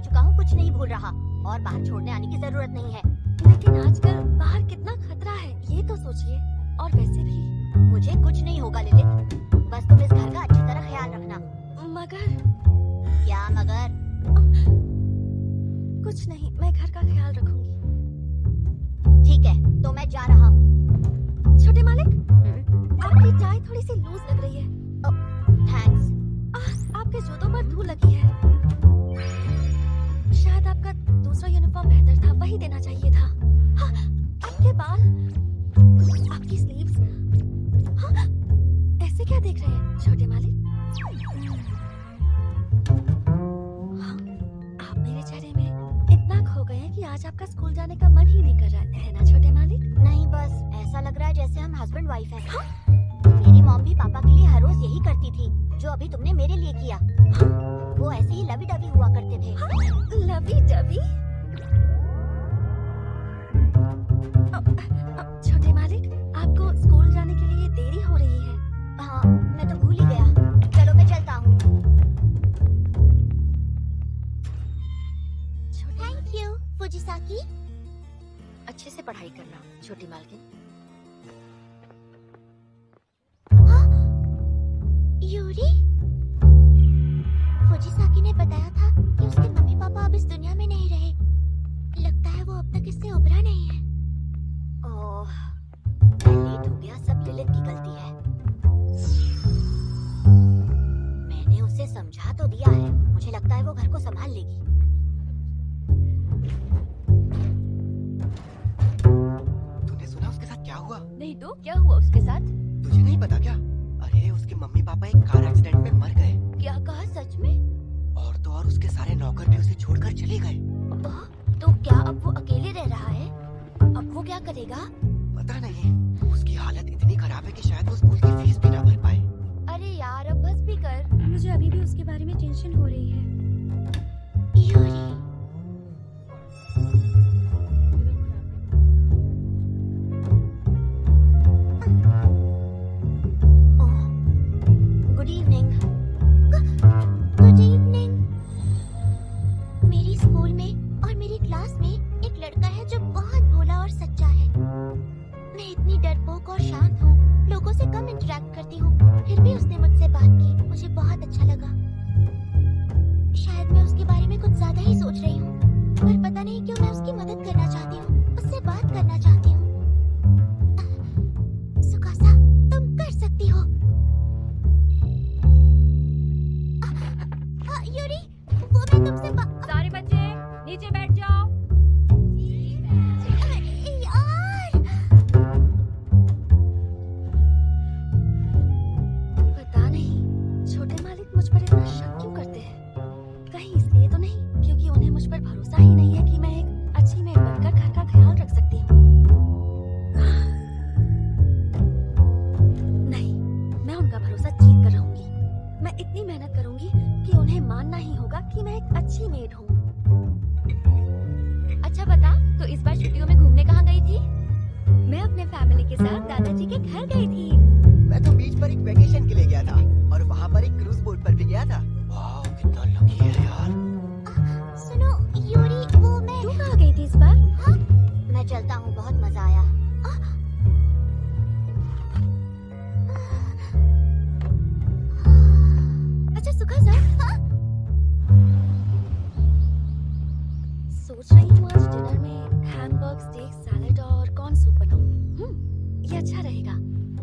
B: चुका हूँ, कुछ नहीं भूल रहा और बाहर छोड़ने आने की जरूरत नहीं है।
A: लेकिन आजकल बाहर कितना खतरा है ये तो सोचिए। और वैसे भी
B: मुझे कुछ नहीं होगा लिलित, बस तुम इस घर का अच्छी तरह ख्याल रखना।
A: मगर
B: क्या मगर?
A: कुछ नहीं, मैं घर का ख्याल रखूंगी।
B: ठीक है, तो मैं जा रहा हूँ।
A: छोटे मालिक, आपकी टाई थोड़ी सी लूज लग रही है।
B: थैंक्स।
A: आपके जूतों पर धूल लगी है। शायद आपका दूसरा यूनिफॉर्म बेहतर था, वही देना चाहिए था। हाँ, आपके बाल, आपकी स्लीव्स, हाँ, ऐसे क्या देख रहे हैं छोटे मालिक? हाँ, आप मेरे चेहरे में इतना खो गए हैं कि आज आपका स्कूल जाने का मन ही नहीं कर रहा है ना छोटे मालिक?
B: नहीं, बस ऐसा लग रहा है जैसे हम हस्बैंड वाइफ हैं। हाँ? मेरी मॉम भी पापा के लिए हर रोज यही करती थी जो अभी तुमने मेरे लिए किया। हाँ? वो ऐसे ही लवी डवी हुआ करते थे।
A: हाँ? Lovey dovey? छोटे मालिक, आपको स्कूल जाने के लिए देरी हो रही है।
B: हाँ, मैं तो भूल ही गया। चलो मैं चलता हूँ। Thank you Fujisaki.
A: अच्छे से पढ़ाई करना छोटी मालकिन।
B: यूरी? फुजिसाकी ने बताया था कि उसके मम्मी पापा अब इस दुनिया में नहीं रहे। लगता है वो अब तक इससे उभरा नहीं है। ओह, मैं लेट हो गया, सब लिलित की गलती है। मैंने उसे समझा तो दिया है, मुझे लगता है वो घर को संभाल लेगी।
D: तूने सुना उसके साथ क्या हुआ?
A: नहीं तो क्या हुआ उसके साथ?
D: तुझे नहीं पता क्या? अरे उसके मम्मी पापा एक कार एक्सीडेंट में मर गए।
B: क्या कहा? सच में?
D: और तो और उसके सारे नौकर भी उसे छोड़कर चले गए।
B: तो क्या अब वो अकेले रह रहा है? अब वो क्या करेगा?
D: पता नहीं, उसकी हालत इतनी खराब है कि शायद वो स्कूल की फीस भी ना भर पाए।
B: अरे यार, अब बस भी कर।
A: मुझे अभी भी उसके बारे में टेंशन हो रही है।
B: Yuri, good evening. Good evening. मेरी स्कूल में और मेरी क्लास में एक लड़का है जो बहुत भोला और सच्चा है। मैं इतनी डरपोक और शांत हूँ, लोगों से कम इंटरेक्ट करती हूँ, फिर भी उसने मुझसे बात की, मुझे बहुत अच्छा लगा। शायद मैं उसके बारे में कुछ ज्यादा ही सोच रही हूँ, पर पता नहीं क्यों मैं उसकी मदद करना चाहती हूँ, उससे बात करना चाहती हूँ। सुकासा, तुम कर सकती हो। यूरी, वो मैं तुमसे
A: सारे बच्चे नीचे बैठ जाओ।
B: यार,
A: पता नहीं छोटे मालिक मुझ पर इतना शक क्यों करते हैं। कहीं इसलिए तो नहीं क्योंकि उन्हें मुझ पर भरोसा ही नहीं है कि मैं एक अच्छी मेड बनकर घर का ख्याल रख सकती हूँ। नहीं, मैं उनका भरोसा जीत कर रहूंगी। मैं इतनी मेहनत करूंगी कि उन्हें मानना ही होगा कि मैं एक अच्छी मेड हूँ। अच्छा बता, तो इस बार छुट्टियों में घूमने कहाँ गई थी? मैं अपने फैमिली के साथ दादाजी के घर गई थी।
D: मैं तो बीच पर एक वेकेशन के लिए गया था और वहाँ पर एक क्रूज बोट पर भी गया था। वाह, कितना लकी है यार।
B: सुनो यूरी, वो मैं
A: तू कहाँ गई थी इस बार?
B: हाँ, मैं चलता हूँ, बहुत मजा आया।
A: अच्छा सुखा सोच रही हूँ आज डिनर में हैमबर्ग, स्टेक, सैलेड और कॉर्न सूप बनाऊं। ये अच्छा रहेगा।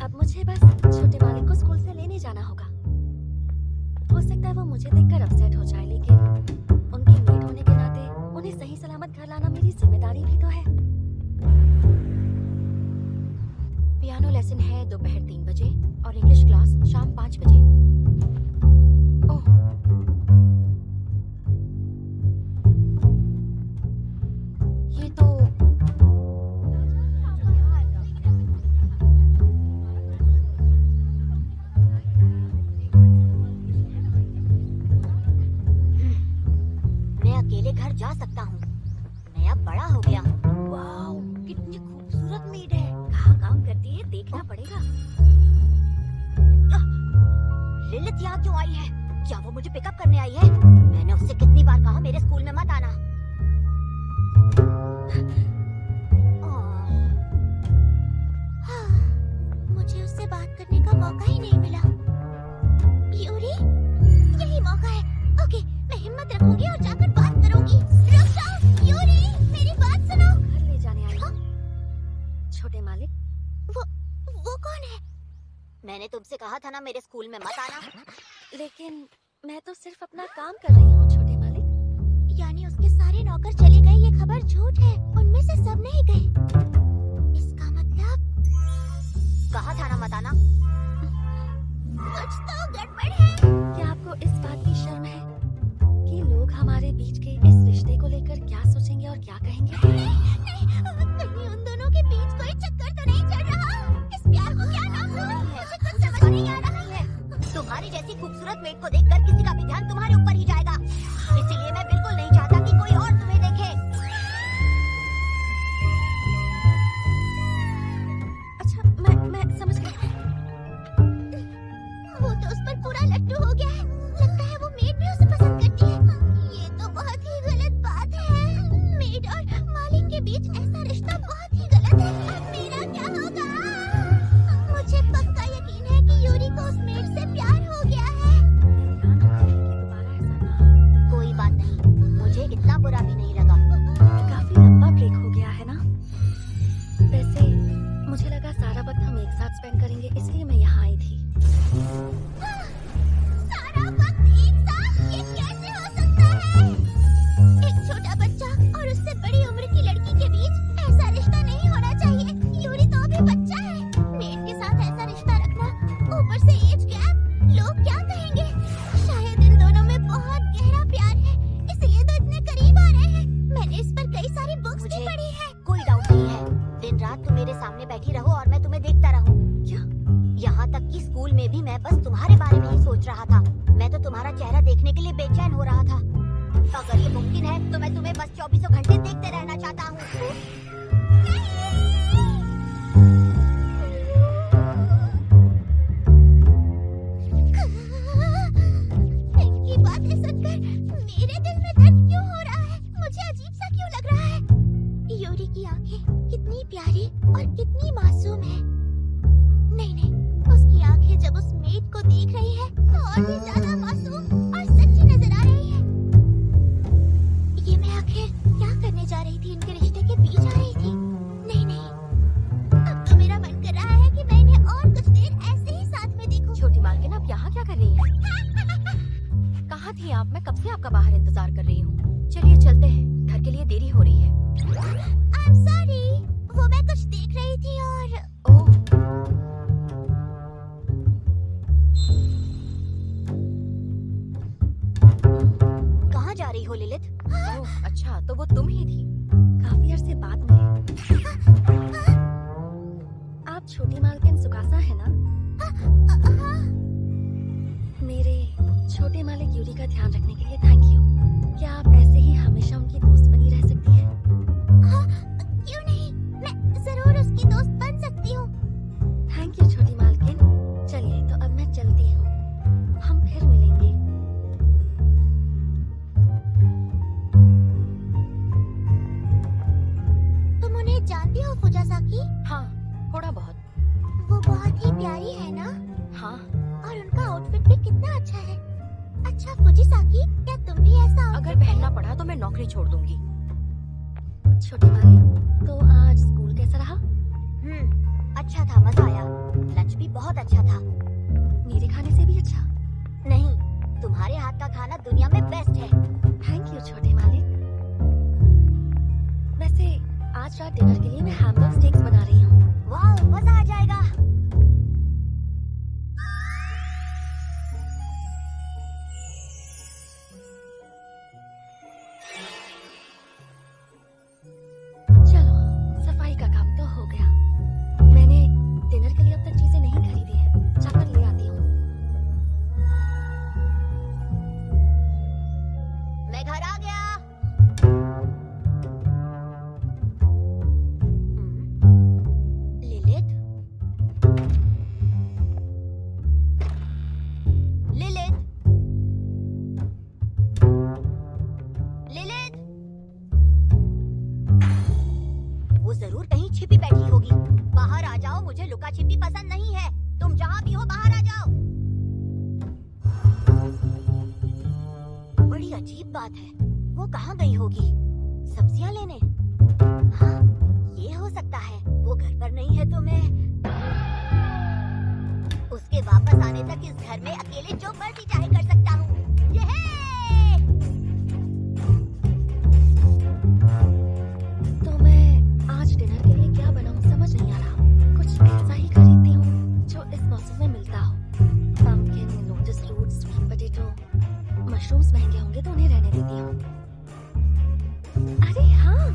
A: अब मुझे बस छोटे मालिक को स्कूल से लेने जाना होगा। हो सकता है वो मुझे देखकर अपसेट हो जाए, लेकिन उनकी मेड होने के नाते उन्हें सही सलामत घर लाना मेरी जिम्मेदारी भी तो है। पियानो लेसन है दोपहर 3 बजे और इंग्लिश क्लास शाम 5 बजे। ओह, ये तो
B: मैं अकेले घर जा सकता हूँ, मैं अब बड़ा हो गया हूँ।
A: वाओ, कितनी खूबसूरत मेड है। कहाँ काम करती है देखना पड़ेगा।
B: लिलित यहाँ क्यों आई है? क्या वो मुझे पिकअप करने आई है? मैंने मैंने उससे कितनी बार कहा मेरे स्कूल में मत आना। मुझे उससे बात करने का मौका ही नहीं मिला। यूरी, यही मौका है। ओके, मैं हिम्मत रखूंगी और जाकर बात करूंगी। रुक जाओ, यूरी, मेरी बात सुनो।
A: घर ले जाने आई हूँ। छोटे मालिक,
B: वो कौन है? मैंने तुमसे कहा था ना मेरे स्कूल में मत आना।
A: लेकिन मैं तो सिर्फ अपना काम कर रही हूँ छोटे मालिक।
B: यानी उसके सारे नौकर चले गए, ये खबर झूठ है। उनमें से सब नहीं गए। इसका मतलब कहा था ना मत आना। कुछ तो गड़बड़ है।
A: क्या आपको इस बात की शर्म है कि लोग हमारे बीच के इस रिश्ते को लेकर क्या सोचेंगे और क्या कहेंगे?
B: कहीं उन दोनों के बीच कोई चक्कर तो नहीं चल रहा? इस प्यार को क्या नाम दूं? मुझे कुछ समझ नहीं आ रहा है। तुम्हारी जैसी खूबसूरत मेट को देखकर किसी का भी ध्यान तुम्हारे ऊपर ही जाएगा। इसीलिए मैं बिल्कुल नहीं चाहता कि कोई और तुम्हें देखे।
A: अच्छा, मैं समझ गई।
B: वो तो उस पर पूरा लट्टू हो गया है। लगता है वो मेड भी उसे पसंद करती है। ये तो बहुत ही गलत बात है। मेड और मालिक के बीच ऐसा रिश्ता बहुत ही गलत है। अब मेरा क्या होगा? मुझे पक्का यकीन है कि यूरी को उस मेड से प्यार हो गया है।
A: ध्यान रखूंगी कि दोबारा ऐसा ना हो।
B: कोई बात नहीं, मुझे इतना बुरा भी नहीं लगा।
A: काफी लंबा ब्रेक हो गया है ना? वैसे मुझे लगा सारा वक्त हम एक साथ स्पेंड करेंगे, इसलिए मैं यहाँ आई थी।
B: सारा वक्त एक साथ? ये कैसे हो सकता है? एक छोटा बच्चा और उससे बड़ी उम्र की लड़की के बीच ऐसा रिश्ता नहीं होना चाहिए। यूरी तो अभी बच्चा है। मेड के साथ ऐसा रिश्ता रखना, ऊपर से एज गैप, लोग क्या कहेंगे? शायद इन दोनों में बहुत गहरा प्यार है, इसलिए तो इतने करीब आ रहे हैं। मैंने इस पर कई सारी बुक्स भी पढ़ी है। कोई डाउट नहीं है। दिन रात तुम मेरे सामने बैठी रहो और मैं तुम्हें देखता रहूं।
A: क्या?
B: यहाँ तक कि स्कूल में भी मैं बस तुम्हारे बारे में ही सोच रहा था। मैं तो तुम्हारा चेहरा देखने के लिए बेचैन हो रहा था। अगर ये मुमकिन है तो मैं तुम्हें बस 24 घंटे देखते रहना चाहता हूँ। इनकी बातें सुनकर मेरे दिल में दर्द क्यों हो रहा है? मुझे अजीब सा क्यों लग रहा है? यूरी की आंखें कितनी प्यारी और कितनी मासूम है। नहीं नहीं, उसकी आंखें जब उस मेड को देख रही है तो और भी ज्यादा मासूम और सच्ची नजर आ रही है। ये मैं आखिर क्या करने जा रही थी? इनके रिश्ते के बीच आ रही थी? नहीं नहीं, अब तो मेरा मन कर रहा है कि मैं इन्हें और कुछ देर ऐसे ही साथ में देखूं।
A: छोटी मालकिन, आप यहाँ क्या कर रही हैं? कहाँ थी आप? मैं कब से आपका बाहर इंतजार कर रही हूँ। चलिए चलते हैं, घर के लिए देरी हो रही है।
B: I'm sorry, वो मैं कुछ देख रही थी और
A: ओह,
B: कहाँ जा रही हो लिलित?
A: ओह, अच्छा तो वो तुम ही थी। काफी अरसे बाद मिले। आप छोटी मालकिन सुकासा है ना? मेरे छोटे मालिक यूरी का ध्यान रखने के लिए थैंक यू। क्या आप ऐसे ही हमेशा उनकी दोस्त बनी रह सकती हैं?
B: क्यों नहीं, मैं जरूर उसकी दोस्त बन सकती हूँ।
A: थैंक यू छोटी मालकिन। चलिए तो अब मैं चलती हूँ, हम फिर मिलेंगे।
B: तुम उन्हें जानती हो फुजासाकी?
A: हाँ, थोड़ा बहुत।
B: वो बहुत ही प्यारी है ना?
A: हाँ,
B: और उनका आउटफिट भी कितना अच्छा है। अच्छा फुजिसाकी, क्या तुम भी ऐसा
A: अगर पहनना पड़ा तो मैं नौकरी छोड़ दूंगी। छोटी मालिक, तो आज स्कूल कैसा रहा?
B: अच्छा था, मजा आया। लंच भी बहुत अच्छा था।
A: मेरे खाने से भी अच्छा?
B: नहीं, तुम्हारे हाथ का खाना दुनिया में बेस्ट है।
A: थैंक यू छोटे मालिक। वैसे आज रात डिनर के लिए मैं हैमबर्ग स्टेक्स बना रही हूँ।
B: वाह, मजा आ जाएगा।
A: चलो, सफाई का काम तो हो गया। मैंने डिनर के लिए अब तक चीजें नहीं खरीदी हैं, जाकर ले आती हूँ।
B: मैं घर आ गया। लिलित, लिलित, लुका छिपी पसंद नहीं है। तुम जहाँ भी हो बाहर आ जाओ। बड़ी अजीब बात है, वो कहाँ गई होगी? सब्जियाँ लेने? हाँ, ये हो सकता है वो घर पर नहीं है तो मैं उसके वापस आने तक इस घर में अकेले जो मर्जी चाहे कर सकता हूँ।
A: तो मैं आज डिनर के लिए क्या बनाऊं समझ नहीं आ रहा। कुछ ऐसा ही खरीदती हूँ जो इस मौसम में मिलता हो। Pumpkin, lotus root, sweet potato. Mushrooms महंगे होंगे तो उन्हें रहने देती हूँ। अरे हाँ,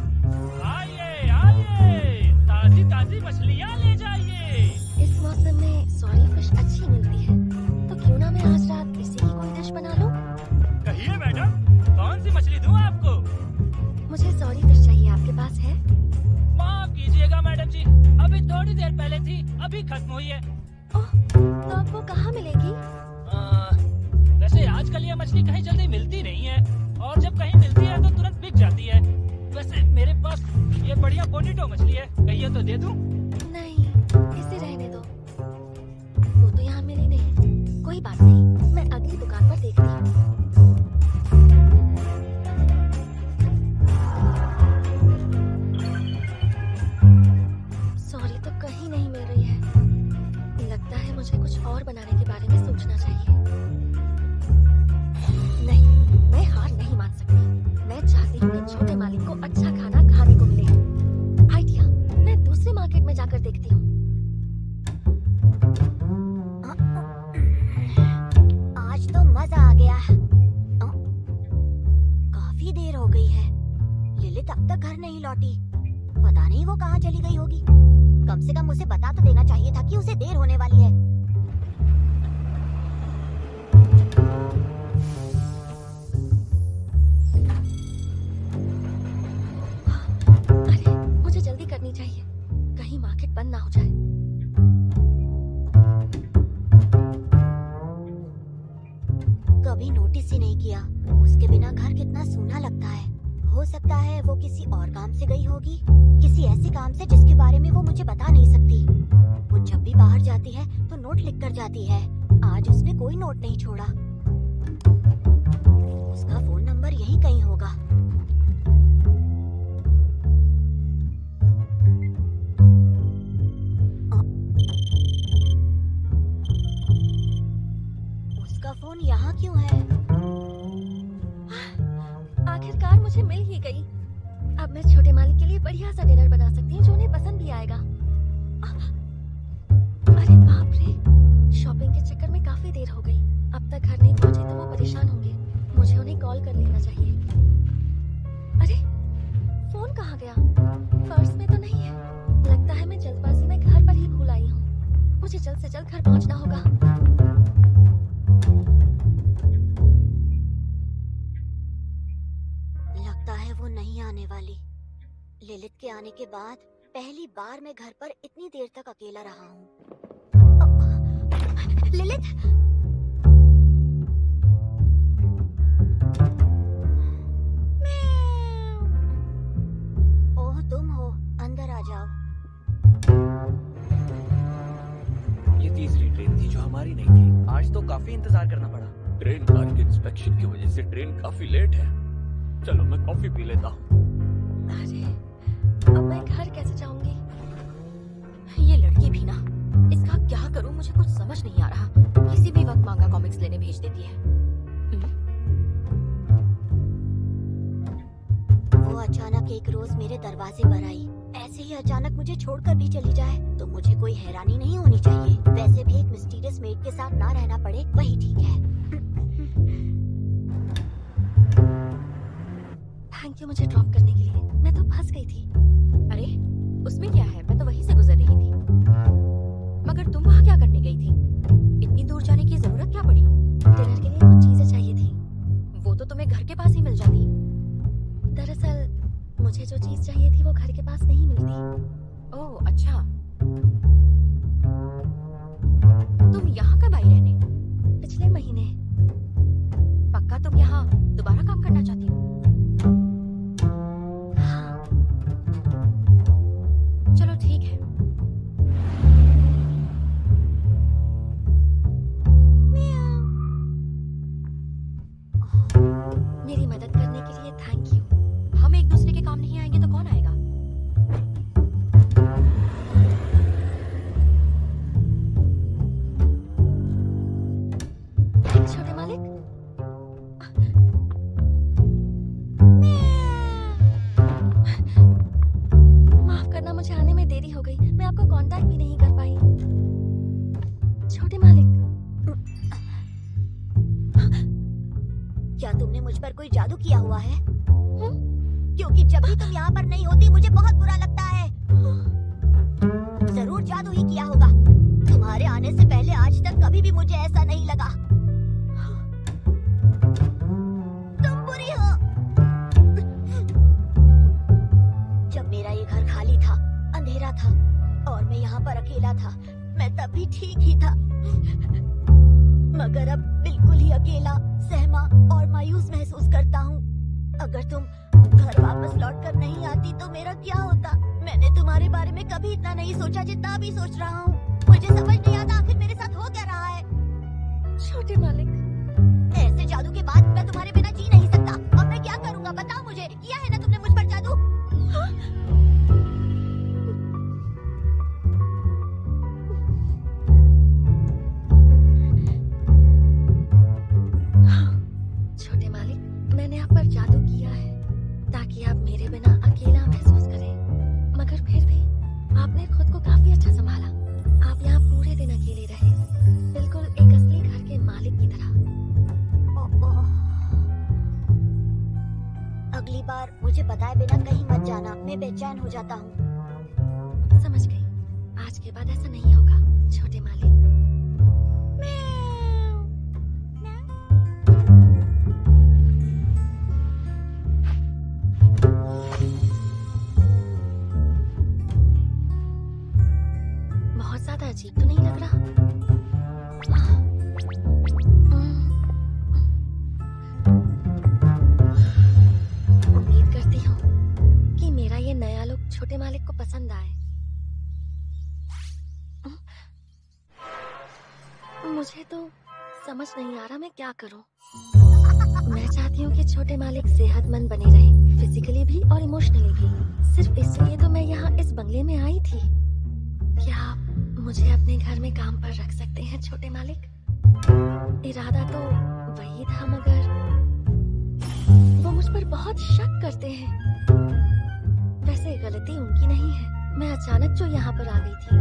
C: आइए आइए, ताजी ताजी मछलियाँ ले जाइए।
A: इस मौसम में सॉरी फिश अच्छी मिलती है, तो क्यों ना मैं आज रात इसी की कोई डिश बना लूं?
C: कहिए मैडम, कौन सी मछली दूं आपको?
A: मुझे सॉरी फिश चाहिए, आपके पास है?
C: माफ कीजिएगा मैडम जी, अभी थोड़ी देर पहले थी, अभी खत्म हुई है।
A: ओह, तो अब वो कहाँ मिलेगी?
C: वैसे आजकल ये मछली कहीं जल्दी मिलती नहीं है, और जब कहीं मिलती है तो तुरंत बिक जाती है। वैसे मेरे पास ये बढ़िया बोनिटो मछली है, कहिए तो दे दूं?
A: नहीं, इसे रहने दो। वो तो यहाँ मिली नहीं। कोई बात नहीं, मैं अगली दुकान पर देखती हूँ। सॉरी तो कहीं नहीं मिल रही है। लगता है मुझे कुछ और बनाने के बारे में सोचना चाहिए। नहीं, मैं हार नहीं मान सकती। मैं चाहती हूँ कि छोटे मालिक को अच्छा खाना खाने को मिले। आइडिया, मैं दूसरे मार्केट में जाकर देखती हूँ।
B: आज तो मजा आ गया। काफी देर हो गई है, लिलित अब तक घर नहीं लौटी। पता नहीं वो कहाँ चली गई होगी। कम से कम उसे बता तो देना चाहिए था कि उसे देर होने वाली है।
A: अरे, मुझे जल्दी करनी चाहिए, कहीं मार्केट बंद ना हो जाए।
B: कभी नोटिस ही नहीं किया, उसके बिना घर कितना सूना लगता है। हो सकता है वो किसी और काम से गई होगी, किसी ऐसे काम से जिसके बारे में वो मुझे बता नहीं सकती। वो जब भी बाहर जाती है तो नोट लिख कर जाती है। आज उसने कोई नोट नहीं छोड़ा। उसका फोन नंबर यहीं कहीं होगा। उसका फोन यहाँ क्यों है?
A: आखिरकार मुझे मिल ही गई। अब मैं छोटे मालिक के लिए बढ़िया सा डिनर बना सकती हूँ जो उन्हें पसंद भी आएगा। अरे बाप रे, शॉपिंग के चक्कर में काफी देर हो गई। अब तक घर नहीं पहुँचे तो वो परेशान होंगे। मुझे उन्हें कॉल कर लेना चाहिए। अरे, फोन कहाँ गया? पर्स में तो नहीं है। लगता है मैं जल्दबाजी में घर पर ही भूल आई हूँ। मुझे जल्द से जल्द घर पहुँचना होगा।
B: लगता है वो नहीं आने वाली। लिलित के आने के बाद पहली बार मैं घर पर इतनी देर तक अकेला रहा हूँ। लिलित! ओह, तुम हो, अंदर आ जाओ।
C: ये तीसरी ट्रेन थी जो हमारी नहीं थी।
E: आज तो काफी इंतजार करना पड़ा।
C: ट्रेन कार के इंस्पेक्शन की वजह से ट्रेन काफी लेट है। चलो मैं कॉफी पी लेता हूँ।
A: अरे, अब मैं घर कैसे जाऊंगी? ये लड़की भी ना, इसका क्या करूं मुझे कुछ समझ नहीं आ रहा। किसी भी वक्त मांगा कॉमिक्स लेने भेज देती है।
B: वो अचानक एक रोज मेरे दरवाजे पर आई। ऐसे ही अचानक मुझे छोड़कर भी चली जाए तो मुझे कोई हैरानी नहीं होनी चाहिए। वैसे भी एक मिस्टीरियस मेड के साथ ना रहना पड़े वही ठीक है।
A: थैंक यू मुझे ड्रॉप करने के लिए। मैं तो फंस गई थी। अरे, उसमें क्या है, मैं तो वहीं से गुजर रही थी। मगर तुम वहाँ क्या करने गई थी? इतनी दूर जाने की जरूरत क्या पड़ी? डिनर के लिए कुछ चीजें चाहिए थी। वो तो तुम्हें घर के पास ही मिल जाती। दरअसल मुझे जो चीज चाहिए थी वो घर के पास नहीं मिलती। ओह अच्छा, तुम यहाँ कब आई रहने? पिछले महीने। पक्का तुम यहाँ दोबारा काम करना चाहती हो? हाँ। चलो ठीक है।
B: पर कोई जादू किया हुआ है? क्योंकि जब भी तुम यहाँ पर नहीं होती मुझे बहुत बुरा लगता है। जरूर जादू ही किया होगा। तुम्हारे आने से पहले आज तक कभी भी मुझे ऐसा नहीं लगा। तुम बुरी हो। जब मेरा ये घर खाली था, अंधेरा था और मैं यहाँ पर अकेला था, मैं तब भी ठीक ही था। मगर अब बिल्कुल ही अकेला, सहमा और मायूस महसूस करता हूँ। अगर तुम घर वापस लौटकर नहीं आती तो मेरा क्या होता? मैंने तुम्हारे बारे में कभी इतना नहीं सोचा जितना अभी सोच रहा हूँ। मुझे समझ नहीं आता आखिर मेरे साथ हो क्या रहा है।
A: छोटे मालिक,
B: ऐसे जादू के बाद मैं तुम्हारे बिना जी नहीं सकता। अब मैं क्या करूँगा बताओ मुझे। किया है ना तुमने मुझ पर जादू?
A: छोटे मालिक, मैंने आप पर जादू किया है ताकि आप मेरे बिना अकेला महसूस करें। मगर फिर भी आपने खुद को काफी अच्छा संभाला। आप यहाँ पूरे दिन अकेले रहे, बिल्कुल एक असली घर के मालिक की तरह।
B: अगली बार मुझे बताए बिना कहीं मत जाना, मैं बेचैन हो जाता हूँ।
A: समझ गई। आज के बाद ऐसा नहीं होगा छोटे मालिक। बहुत ज्यादा अजीब तो नहीं लग रहा? उम्मीद करती हूँ कि मेरा ये नया लुक छोटे मालिक को पसंद आए। मुझे तो समझ नहीं आ रहा मैं क्या करूं। मैं चाहती हूँ कि छोटे मालिक सेहतमंद बने रहें, फिजिकली भी और इमोशनली भी। सिर्फ इसलिए तो मैं यहाँ इस बंगले में आई थी। क्या आप मुझे अपने घर में काम पर रख सकते हैं छोटे मालिक? इरादा तो वही था मगर वो मुझ पर बहुत शक करते हैं। वैसे गलती उनकी नहीं है, मैं अचानक जो यहाँ पर आ गई थी।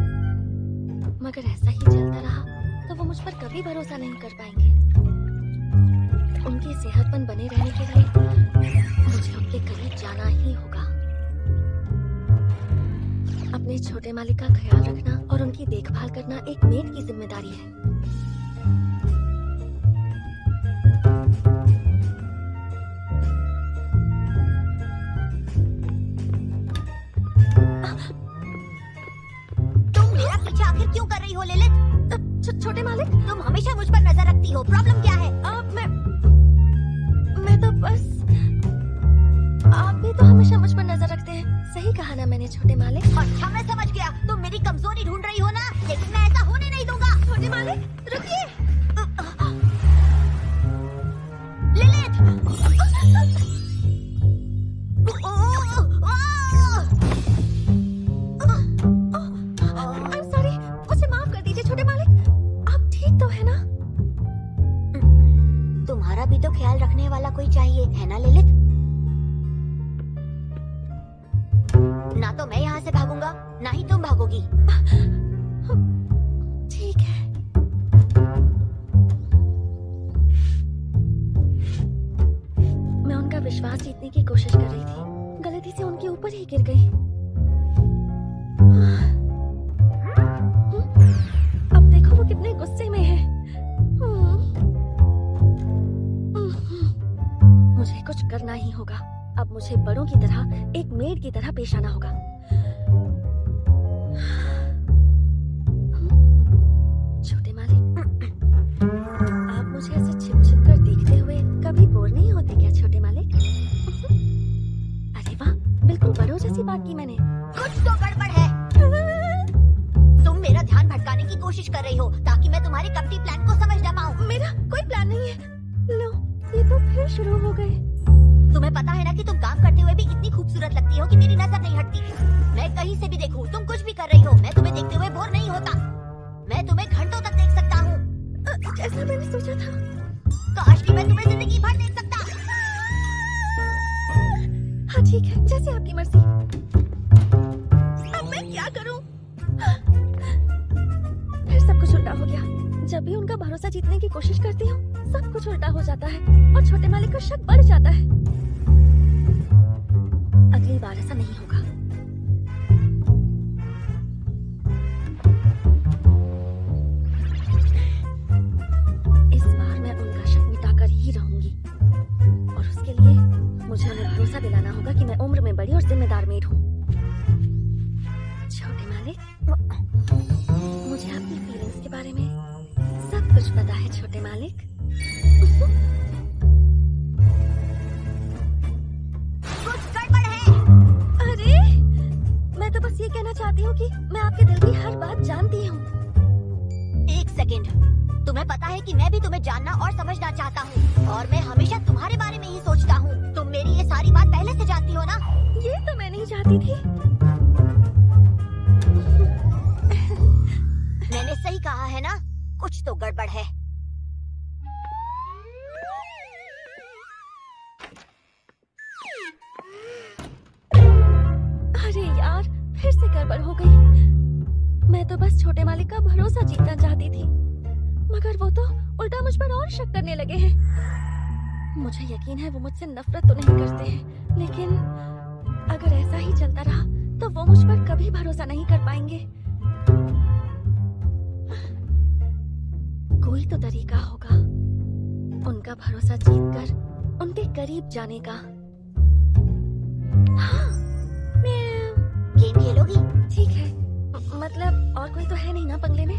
A: मगर ऐसा ही चलता रहा तो वो मुझ पर कभी भरोसा नहीं कर पाएंगे। उनकी सेहतमंद बने रहने के लिए मुझे उनके करीब जाना ही होगा। अपने छोटे मालिक का ख्याल रखना और उनकी देखभाल करना एक मेड की जिम्मेदारी है।
B: तुम मेरा पीछा आखिर क्यों कर रही हो ललित?
A: छोटे मालिक,
B: तुम हमेशा मुझ पर नजर रखती हो, प्रॉब्लम क्या है?
A: मैं तो बस, आप भी तो हमेशा मुझ पर नजर रखते हैं। सही कहा ना मैंने छोटे मालिक?
B: अच्छा मैं समझ गया, तुम मेरी कमजोरी ढूंढ रही हो ना, लेकिन मैं ऐसा होने नहीं दूंगा।
A: छोटे मालिक रुकिए।
B: लिलित!
A: I'm sorry, मुझे माफ कर दीजिए छोटे मालिक। आप ठीक तो है ना?
B: तुम्हारा भी तो ख्याल रखने वाला कोई चाहिए, है ना ललित? ना तो मैं यहाँ से भागूंगा, ना ही तुम भागोगी।
A: ठीक है। मैं उनका विश्वास जीतने की कोशिश कर रही थी, गलती से उनके ऊपर ही गिर गई। अब देखो वो कितने गुस्से में है। मुझे कुछ करना ही होगा। अब मुझे बड़ों की तरह, एक मेड की तरह पेश आना होगा। छोटे मालिक, आप मुझे ऐसे छिप छिप कर देखते हुए कभी बोर नहीं होते क्या छोटे मालिक? अरे वाह, बिल्कुल बड़ों जैसी बात की मैंने।
B: कुछ तो गड़बड़ है। तुम मेरा ध्यान भटकाने की कोशिश कर रही हो ताकि मैं तुम्हारे कपटी प्लान को समझ ना पाऊं।
A: मेरा कोई प्लान नहीं है। लो, ये तो फिर शुरू हो गए।
B: तुम्हें पता है ना कि तुम काम करते हुए भी इतनी खूबसूरत लगती हो कि मेरी नजर नहीं हटती। मैं कहीं से भी देखूं, तुम कुछ भी कर रही हो, मैं तुम्हें देखते हुए बोर नहीं होता। मैं तुम्हें घंटों तक देख सकता हूँ।
A: जैसा मैंने सोचा था।
B: काश कि मैं तुम्हें जिंदगी भर देख सकता।
A: हाँ ठीक है, जैसे आपकी मर्जी। अब मैं क्या करूं? फिर सब कुछ उल्टा हो गया। जब भी उनका भरोसा जीतने की कोशिश करती हूँ, सब कुछ उल्टा हो जाता है और छोटे मालिक का शक बढ़ जाता है। अगली बार ऐसा नहीं होगा। इस बार मैं उनका शक मिटाकर ही रहूंगी और उसके लिए मुझे उन्हें भरोसा दिलाना होगा कि मैं उम्र में बड़ी और जिम्मेदार मेड हूँ। छोटे मालिक, मुझे आपकी फीलिंग्स के बारे में सब कुछ पता है। छोटे मालिक,
B: कुछ गड़बड़ है।
A: अरे मैं तो बस ये कहना चाहती हूँ कि मैं आपके दिल की हर बात जानती हूँ।
B: एक सेकंड, तुम्हें पता है कि मैं भी तुम्हें जानना और समझना चाहता हूँ और मैं हमेशा तुम्हारे बारे में ही सोचता हूँ। तुम मेरी ये सारी बात पहले से जानती हो ना?
A: ये तो मैं नहीं चाहती थी।
B: मैंने सही कहा है ना? कुछ तो गड़बड़ है।
A: अरे यार, फिर से गड़बड़ हो गई। मैं तो बस छोटे मालिक का भरोसा जीतना चाहती थी, मगर वो तो उल्टा मुझ पर और शक करने लगे हैं। मुझे यकीन है वो मुझसे नफरत तो नहीं करते हैं, लेकिन अगर ऐसा ही चलता रहा तो वो मुझ पर कभी भरोसा नहीं कर पाएंगे। कोई तो तरीका होगा उनका भरोसा जीतकर उनके करीब जाने का। हाँ,
B: गेम खेलोगी?
A: ठीक है, मतलब और कोई तो है नहीं ना बंगले में?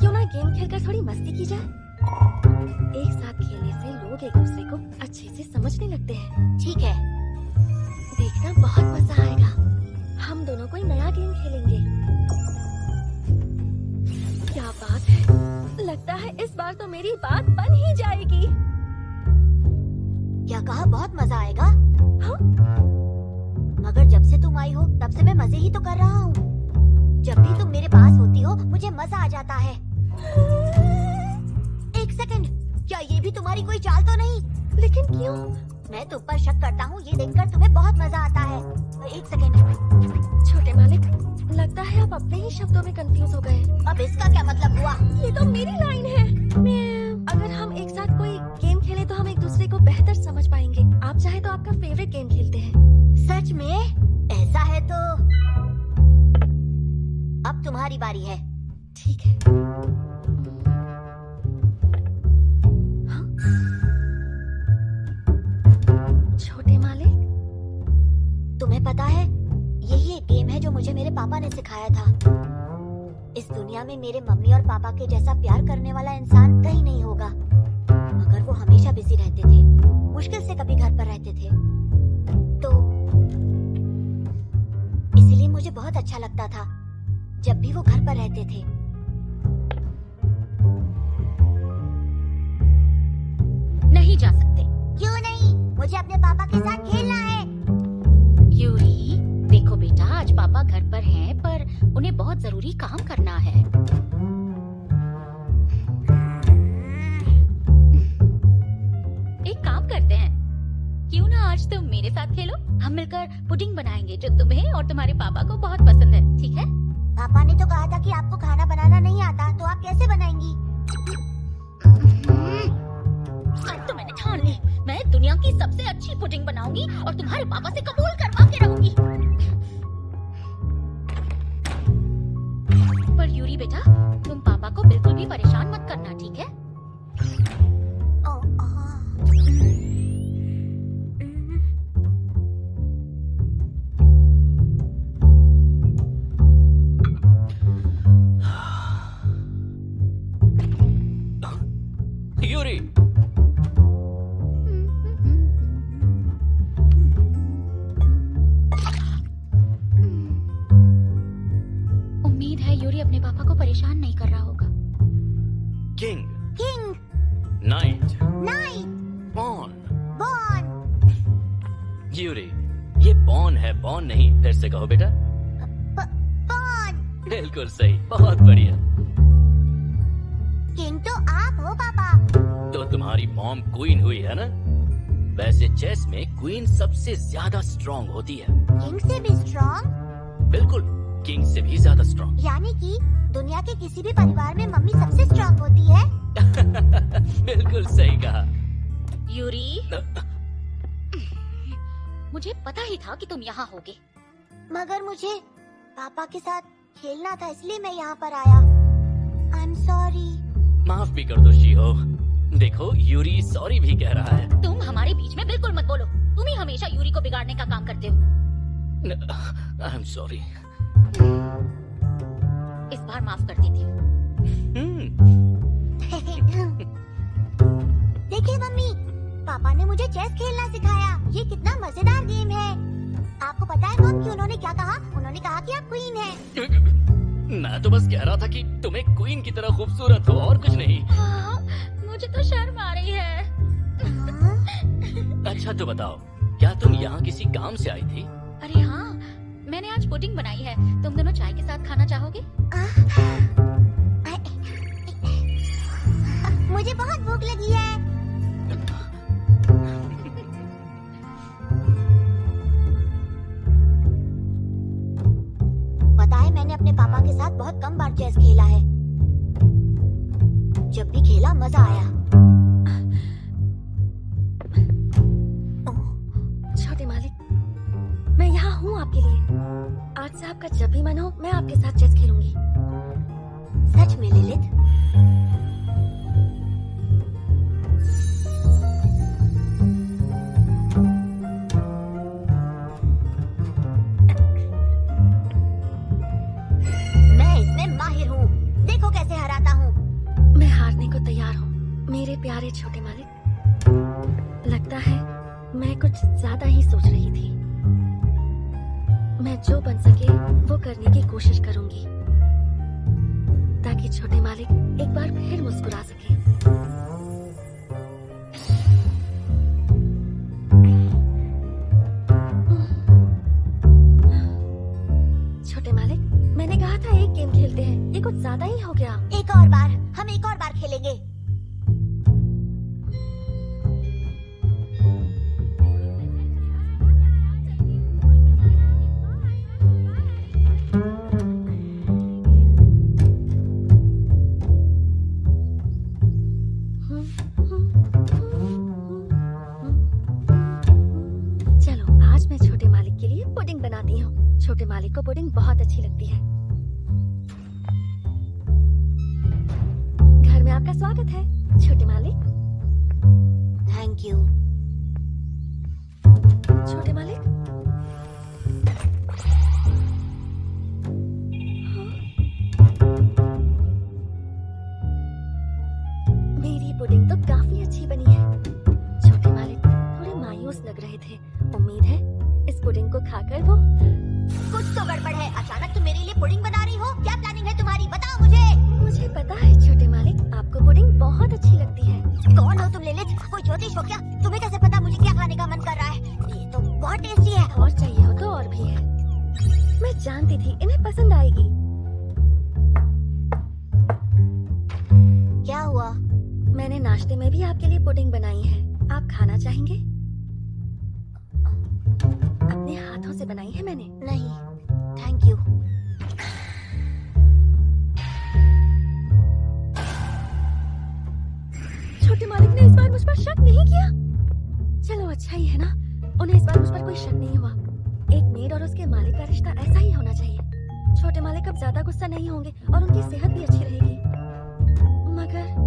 A: क्यों ना गेम खेलकर थोड़ी मस्ती की जाए? एक साथ खेलने से लोग एक दूसरे को अच्छे से समझने लगते हैं।
B: ठीक है।
A: देखना बहुत मजा आएगा। हम दोनों कोई नया गेम खेलेंगे। क्या बात है, लगता है इस बार तो मेरी बात बन ही जाएगी।
B: क्या कहा? बहुत मजा आएगा?
A: हाँ?
B: मगर जब से तुम आई हो तब से मैं मजे ही तो कर रहा हूँ। जब भी तुम मेरे पास होती हो मुझे मजा आ जाता है। एक सेकंड, क्या ये भी तुम्हारी कोई चाल तो नहीं?
A: लेकिन क्यों?
B: मैं तुम पर शक करता हूँ, ये देखकर तुम्हें बहुत मजा आता है। एक सेकंड।
A: छोटे मालिक, लगता है आप अपने ही शब्दों में कंफ्यूज हो गए।
B: अब इसका क्या मतलब हुआ?
A: ये तो मेरी लाइन है। अगर हम एक साथ कोई गेम खेलें तो हम एक दूसरे को बेहतर समझ पाएंगे। आप चाहे तो आपका फेवरेट गेम खेलते हैं।
B: सच में? ऐसा है तो अब तुम्हारी बारी है।
A: ठीक है। हाँ? छोटे मालिक,
B: तुम्हें पता है यही एक गेम है जो मुझे मेरे पापा ने सिखाया था। इस दुनिया में मेरे मम्मी और पापा के जैसा प्यार करने वाला इंसान कहीं नहीं होगा। मगर वो हमेशा बिजी रहते थे, मुश्किल से कभी घर पर रहते थे, तो इसलिए मुझे बहुत अच्छा लगता था जब भी वो घर पर रहते थे।
F: नहीं जा सकते।
B: क्यों नहीं? मुझे अपने पापा के साथ खेलना है।
F: यूरी, देखो बेटा, आज पापा घर पर हैं, पर उन्हें बहुत जरूरी काम करना है। एक काम करते हैं, क्यों ना आज तुम मेरे साथ खेलो? हम मिलकर पुडिंग बनाएंगे जो तुम्हें और तुम्हारे पापा को बहुत पसंद है। ठीक है?
B: पापा ने तो कहा था कि आपको खाना बनाना नहीं आता, तो आप कैसे बनाएंगी?
F: अब तो मैंने ठान ली, मैं दुनिया की सबसे अच्छी पुडिंग बनाऊंगी और तुम्हारे पापा से कबूल करवा के रहूंगी। पर यूरी बेटा, तुम पापा को बिल्कुल भी परेशान मत करना, ठीक है?
C: यूरी,
F: उम्मीद है यूरी अपने पापा को परेशान नहीं कर रहा होगा।
C: किंग,
B: किंग,
C: नाइट,
B: नाइट,
C: बॉन।
B: बॉन।
C: यूरी, ये बॉन है, बॉन नहीं। फिर से कहो बेटा।
B: बॉन।
C: बिल्कुल सही, बहुत बढ़िया।
B: किंग तो आप हो पापा।
C: तो तुम्हारी मॉम क्वीन हुई है ना? वैसे चेस में क्वीन सबसे ज्यादा स्ट्रांग होती है।
B: किंग से भी स्ट्रांग?
C: बिल्कुल,
G: किंग से भी ज्यादा स्ट्रॉन्ग।
B: यानी कि दुनिया के किसी भी परिवार में मम्मी सबसे स्ट्रांग होती है।
G: बिल्कुल सही कहा।
F: यूरी, मुझे पता ही था कि तुम यहाँ होगे।
B: मगर मुझे पापा के साथ खेलना था, इसलिए मैं यहाँ पर आया। I am sorry.
G: माफ भी कर दो शीहो। देखो यूरी सॉरी भी कह रहा है।
F: तुम हमारे बीच में बिल्कुल मत बोलो। तुम ही हमेशा यूरी को बिगाड़ने का काम करते हो।
G: I am sorry.
F: इस बार माफ कर देती हूँ।
B: देखिए मम्मी, पापा ने मुझे चेस खेलना सिखाया। ये कितना मजेदार गेम है। आपको पता है मॉम कि उन्होंने क्या कहा? उन्होंने कहा कि आप क्वीन हैं।
G: मैं तो बस कह रहा था कि तुम एक क्वीन की तरह खूबसूरत हो और कुछ नहीं।
F: हाँ, मुझे तो शर्म आ रही है।
G: अच्छा तो बताओ, क्या तुम यहाँ किसी काम से आई थी?
F: अरे हाँ, मैंने आज पुडिंग बनाई है। तुम दोनों चाय के साथ खाना चाहोगे?
B: मुझे बहुत भूख लगी है। पता है मैंने अपने पापा के साथ बहुत कम बार चेस खेला है। जब भी खेला मजा आया।
A: छोटे मालिक, मैं यहाँ हूँ आपके लिए। आज से आपका जब भी मन हो मैं आपके साथ चेस खेलूंगी।
B: सच में लिलित? मैं इसमें माहिर हूँ। देखो कैसे हराता हूँ।
A: मैं हारने को तैयार हूँ मेरे प्यारे छोटे मालिक। लगता है मैं कुछ ज्यादा ही सोच रही थी। मैं जो बन सके वो करने की कोशिश करूंगी ताकि छोटे मालिक एक बार फिर मुस्कुरा सके। छोटे मालिक, मैंने कहा था एक गेम खेलते हैं। ये कुछ ज्यादा ही हो गया।
B: एक और बार, हम एक और बार खेलेंगे।
A: चलो आज मैं छोटे मालिक के लिए पुडिंग बनाती हूँ। छोटे मालिक को पुडिंग बहुत अच्छी लगती है। घर में आपका स्वागत है छोटे मालिक।
B: Thank you.
A: छोटे मालिक, मेरी पुडिंग तो काफी अच्छी बनी है। छोटे मालिक थोड़े मायूस लग रहे थे। उम्मीद है इस पुडिंग को खाकर वो।
B: कुछ तो गड़बड़ है। अचानक तुम मेरे लिए पुडिंग बना रही हो? क्या प्लानिंग है तुम्हारी? बताओ मुझे।
A: मुझे पता है छोटे मालिक, आपको पुडिंग बहुत अच्छी लगती है।
B: कौन हो तुम लिलित? कोई ज्योतिष हो क्या? तुम्हें कैसे पता मुझे क्या खाने का मन कर रहा है? ये तो बहुत टेस्टी है।
A: और चाहिए हो तो और भी है। मैं जानती थी इन्हें पसंद आएगी।
B: क्या हुआ?
A: मैंने नाश्ते में भी आपके लिए पुडिंग बनाई है। आप खाना चाहेंगे? अपने हाथों से बनाई है मैंने।
B: नहीं, थैंक यू।
A: छोटे मालिक ने इस बार मुझ पर शक नहीं किया। चलो अच्छा ही है ना, उन्हें इस बार मुझ पर कोई शक नहीं हुआ। एक मेड और उसके मालिक का रिश्ता ऐसा ही होना चाहिए। छोटे मालिक अब ज्यादा गुस्सा नहीं होंगे और उनकी सेहत भी अच्छी रहेगी। मगर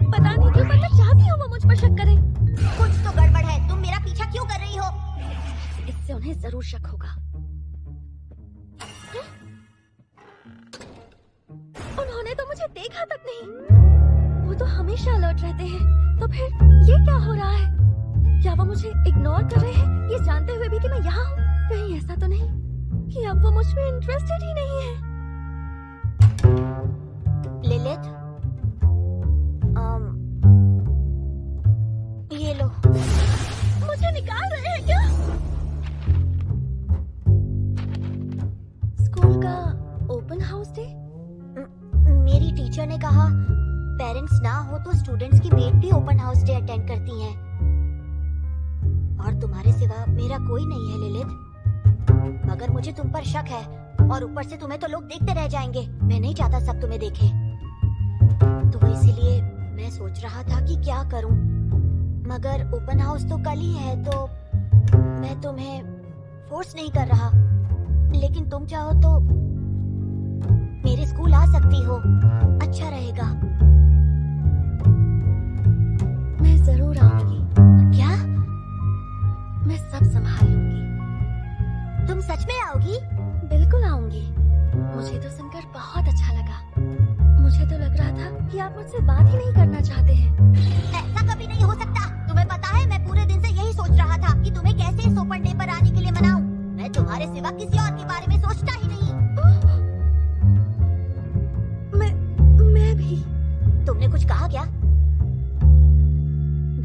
A: पता नहीं क्यों, पर मैं चाहती हूँ वो मुझ पर शक करें।
B: कुछ तो गड़बड़ है। तुम मेरा पीछा क्यों कर रही हो?
A: इससे उन्हें जरूर शक होगा। उन्होंने तो मुझे देखा तक नहीं। वो तो हमेशा अलर्ट रहते हैं। तो फिर ये क्या हो रहा है? क्या वो मुझे इग्नोर कर रहे हैं, ये जानते हुए भी कि मैं यहाँ हूँ? कहीं ऐसा तो नहीं कि अब वो मुझ में इंटरेस्टेड ही नहीं है?
B: लिलित, ये लो।
A: मुझे निकाल रहे हैं क्या? स्कूल का ओपन हाउस डे?
B: मेरी टीचर ने कहा पेरेंट्स ना हो तो स्टूडेंट्स की मेड भी ओपन हाउस डे अटेंड करती हैं। और तुम्हारे सिवा मेरा कोई नहीं है लिलित। मगर मुझे तुम पर शक है और ऊपर से तुम्हें तो लोग देखते रह जाएंगे। मैं नहीं चाहता सब तुम्हें देखें। तो इसीलिए मैं सोच रहा था कि क्या करूं। मगर ओपन हाउस तो कल ही है, तो मैं तुम्हें फोर्स नहीं कर रहा। लेकिन तुम चाहो तो मेरे स्कूल आ सकती हो, अच्छा रहेगा।
A: मैं जरूर आऊंगी।
B: क्या?
A: मैं सब संभाल लूंगी।
B: तुम सच में आओगी?
A: बिल्कुल आऊंगी। मुझे तो सुनकर बहुत अच्छा लगा। मुझे तो लग रहा था कि आप मुझसे बात ही नहीं करना चाहते हैं।
B: ऐसा कभी नहीं हो सकता। तुम्हें पता है, मैं पूरे दिन से यही सोच रहा था कि तुम्हें कैसे इस ओपन डे पर आने के लिए मनाऊं। मैं तुम्हारे सिवा किसी और के बारे में सोचता ही नहीं।
A: मैं भी।
B: तुमने कुछ कहा क्या?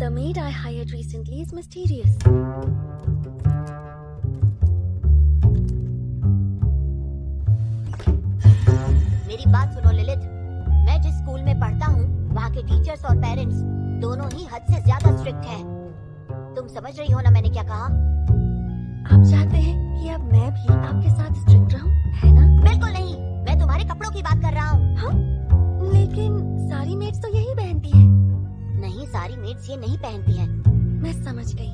A: The maid I hired recently is mysterious.
B: मेरी बात सुनो लिलिथ। मैं जिस स्कूल में पढ़ता हूँ, वहाँ के टीचर्स और पेरेंट्स दोनों ही हद से ज्यादा स्ट्रिक्ट हैं। तुम समझ रही हो ना मैंने क्या कहा?
A: आप चाहते हैं कि अब मैं भी आपके साथ स्ट्रिक्ट रहूं, है ना?
B: बिल्कुल नहीं, मैं तुम्हारे कपड़ों की बात कर रहा हूँ।
A: हाँ? लेकिन सारी मेड्स तो यही पहनती हैं।
B: नहीं, सारी मेड्स ये नहीं पहनती हैं।
A: मैं समझ गई।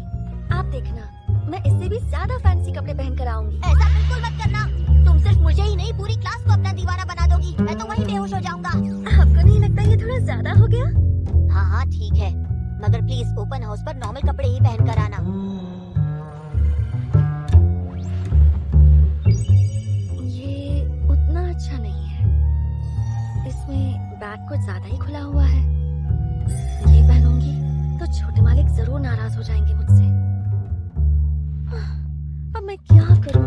A: आप देखना, मैं इससे भी ज्यादा फैंसी कपड़े पहनकर आऊंगी।
B: ऐसा बिल्कुल मत करना। तुम सिर्फ मुझे ही नहीं, पूरी क्लास को अपना दीवाना बना दोगी। मैं तो वहीं बेहोश हो जाऊंगा।
A: आपको नहीं लगता ये थोड़ा ज्यादा हो गया?
B: हाँ हाँ ठीक है, मगर प्लीज ओपन हाउस पर नॉर्मल कपड़े ही पहन कर आना।
A: ये उतना अच्छा नहीं है। इसमें बैक कुछ ज्यादा ही खुला हुआ है। ये पहनूंगी तो छोटे मालिक जरूर नाराज हो जाएंगे मुझसे। अब मैं क्या करूं?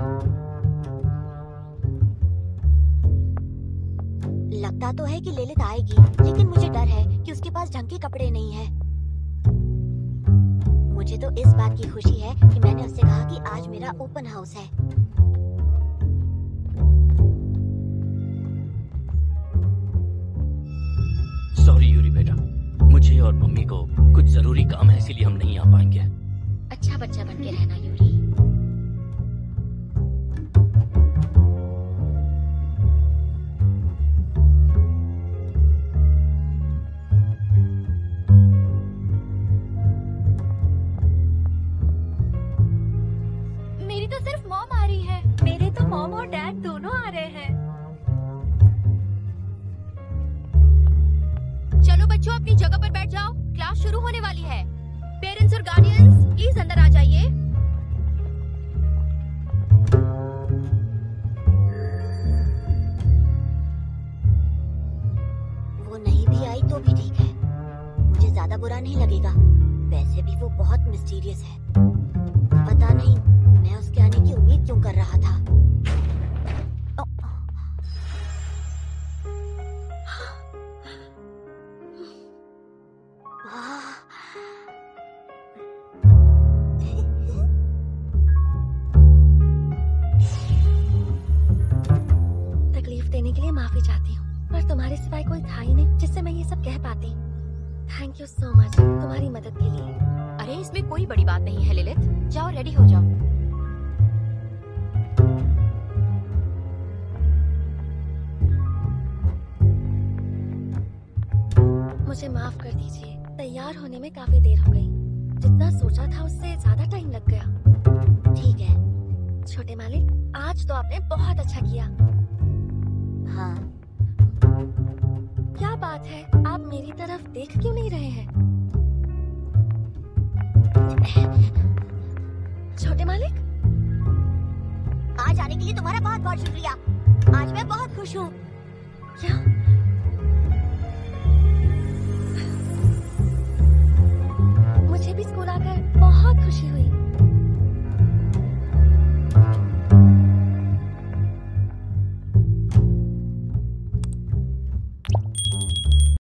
B: लगता तो है कि लिलिथ आएगी, लेकिन मुझे डर है कि उसके पास ढंग के कपड़े नहीं है। मुझे तो इस बात की खुशी है कि मैंने उससे कहा कि आज मेरा ओपन हाउस है।
G: सॉरी यूरी बेटा, मुझे और मम्मी को कुछ जरूरी काम है, इसीलिए हम नहीं आ पाएंगे।
F: अच्छा बच्चा बन के रहना यूरी।
A: मेरी तो सिर्फ मॉम आ रही है। मेरे तो मॉम और डैड दोनों आ रहे हैं।
H: चलो बच्चों, अपनी जगह पर बैठ जाओ, क्लास शुरू होने वाली है। पेरेंट्स और गार्डियंस प्लीज अंदर आ जाइए।
B: वो नहीं भी आई तो भी ठीक है, मुझे ज्यादा बुरा नहीं लगेगा। वैसे भी वो बहुत मिस्टीरियस है। पता नहीं मैं उसके आने की उम्मीद क्यों कर रहा था।
A: तकलीफ देने के लिए माफी चाहती हूँ, पर तुम्हारे सिवाय कोई था ही नहीं जिससे मैं ये सब कह पाती। थैंक यू सो मच तुम्हारी मदद के लिए।
H: अरे इसमें कोई बड़ी बात नहीं है लिलिथ, जाओ रेडी हो जाओ।
A: मुझे माफ कर दीजिए, तैयार होने में काफी देर हो गई। जितना सोचा था उससे ज्यादा टाइम लग गया।
B: ठीक है।
A: छोटे मालिक, आज तो आपने बहुत अच्छा किया।
B: हाँ।
A: क्या बात है, आप मेरी तरफ देख क्यों नहीं रहे हैं? छोटे मालिक,
B: आज आने के लिए तुम्हारा बहुत बहुत शुक्रिया। आज मैं बहुत खुश हूँ।
A: क्या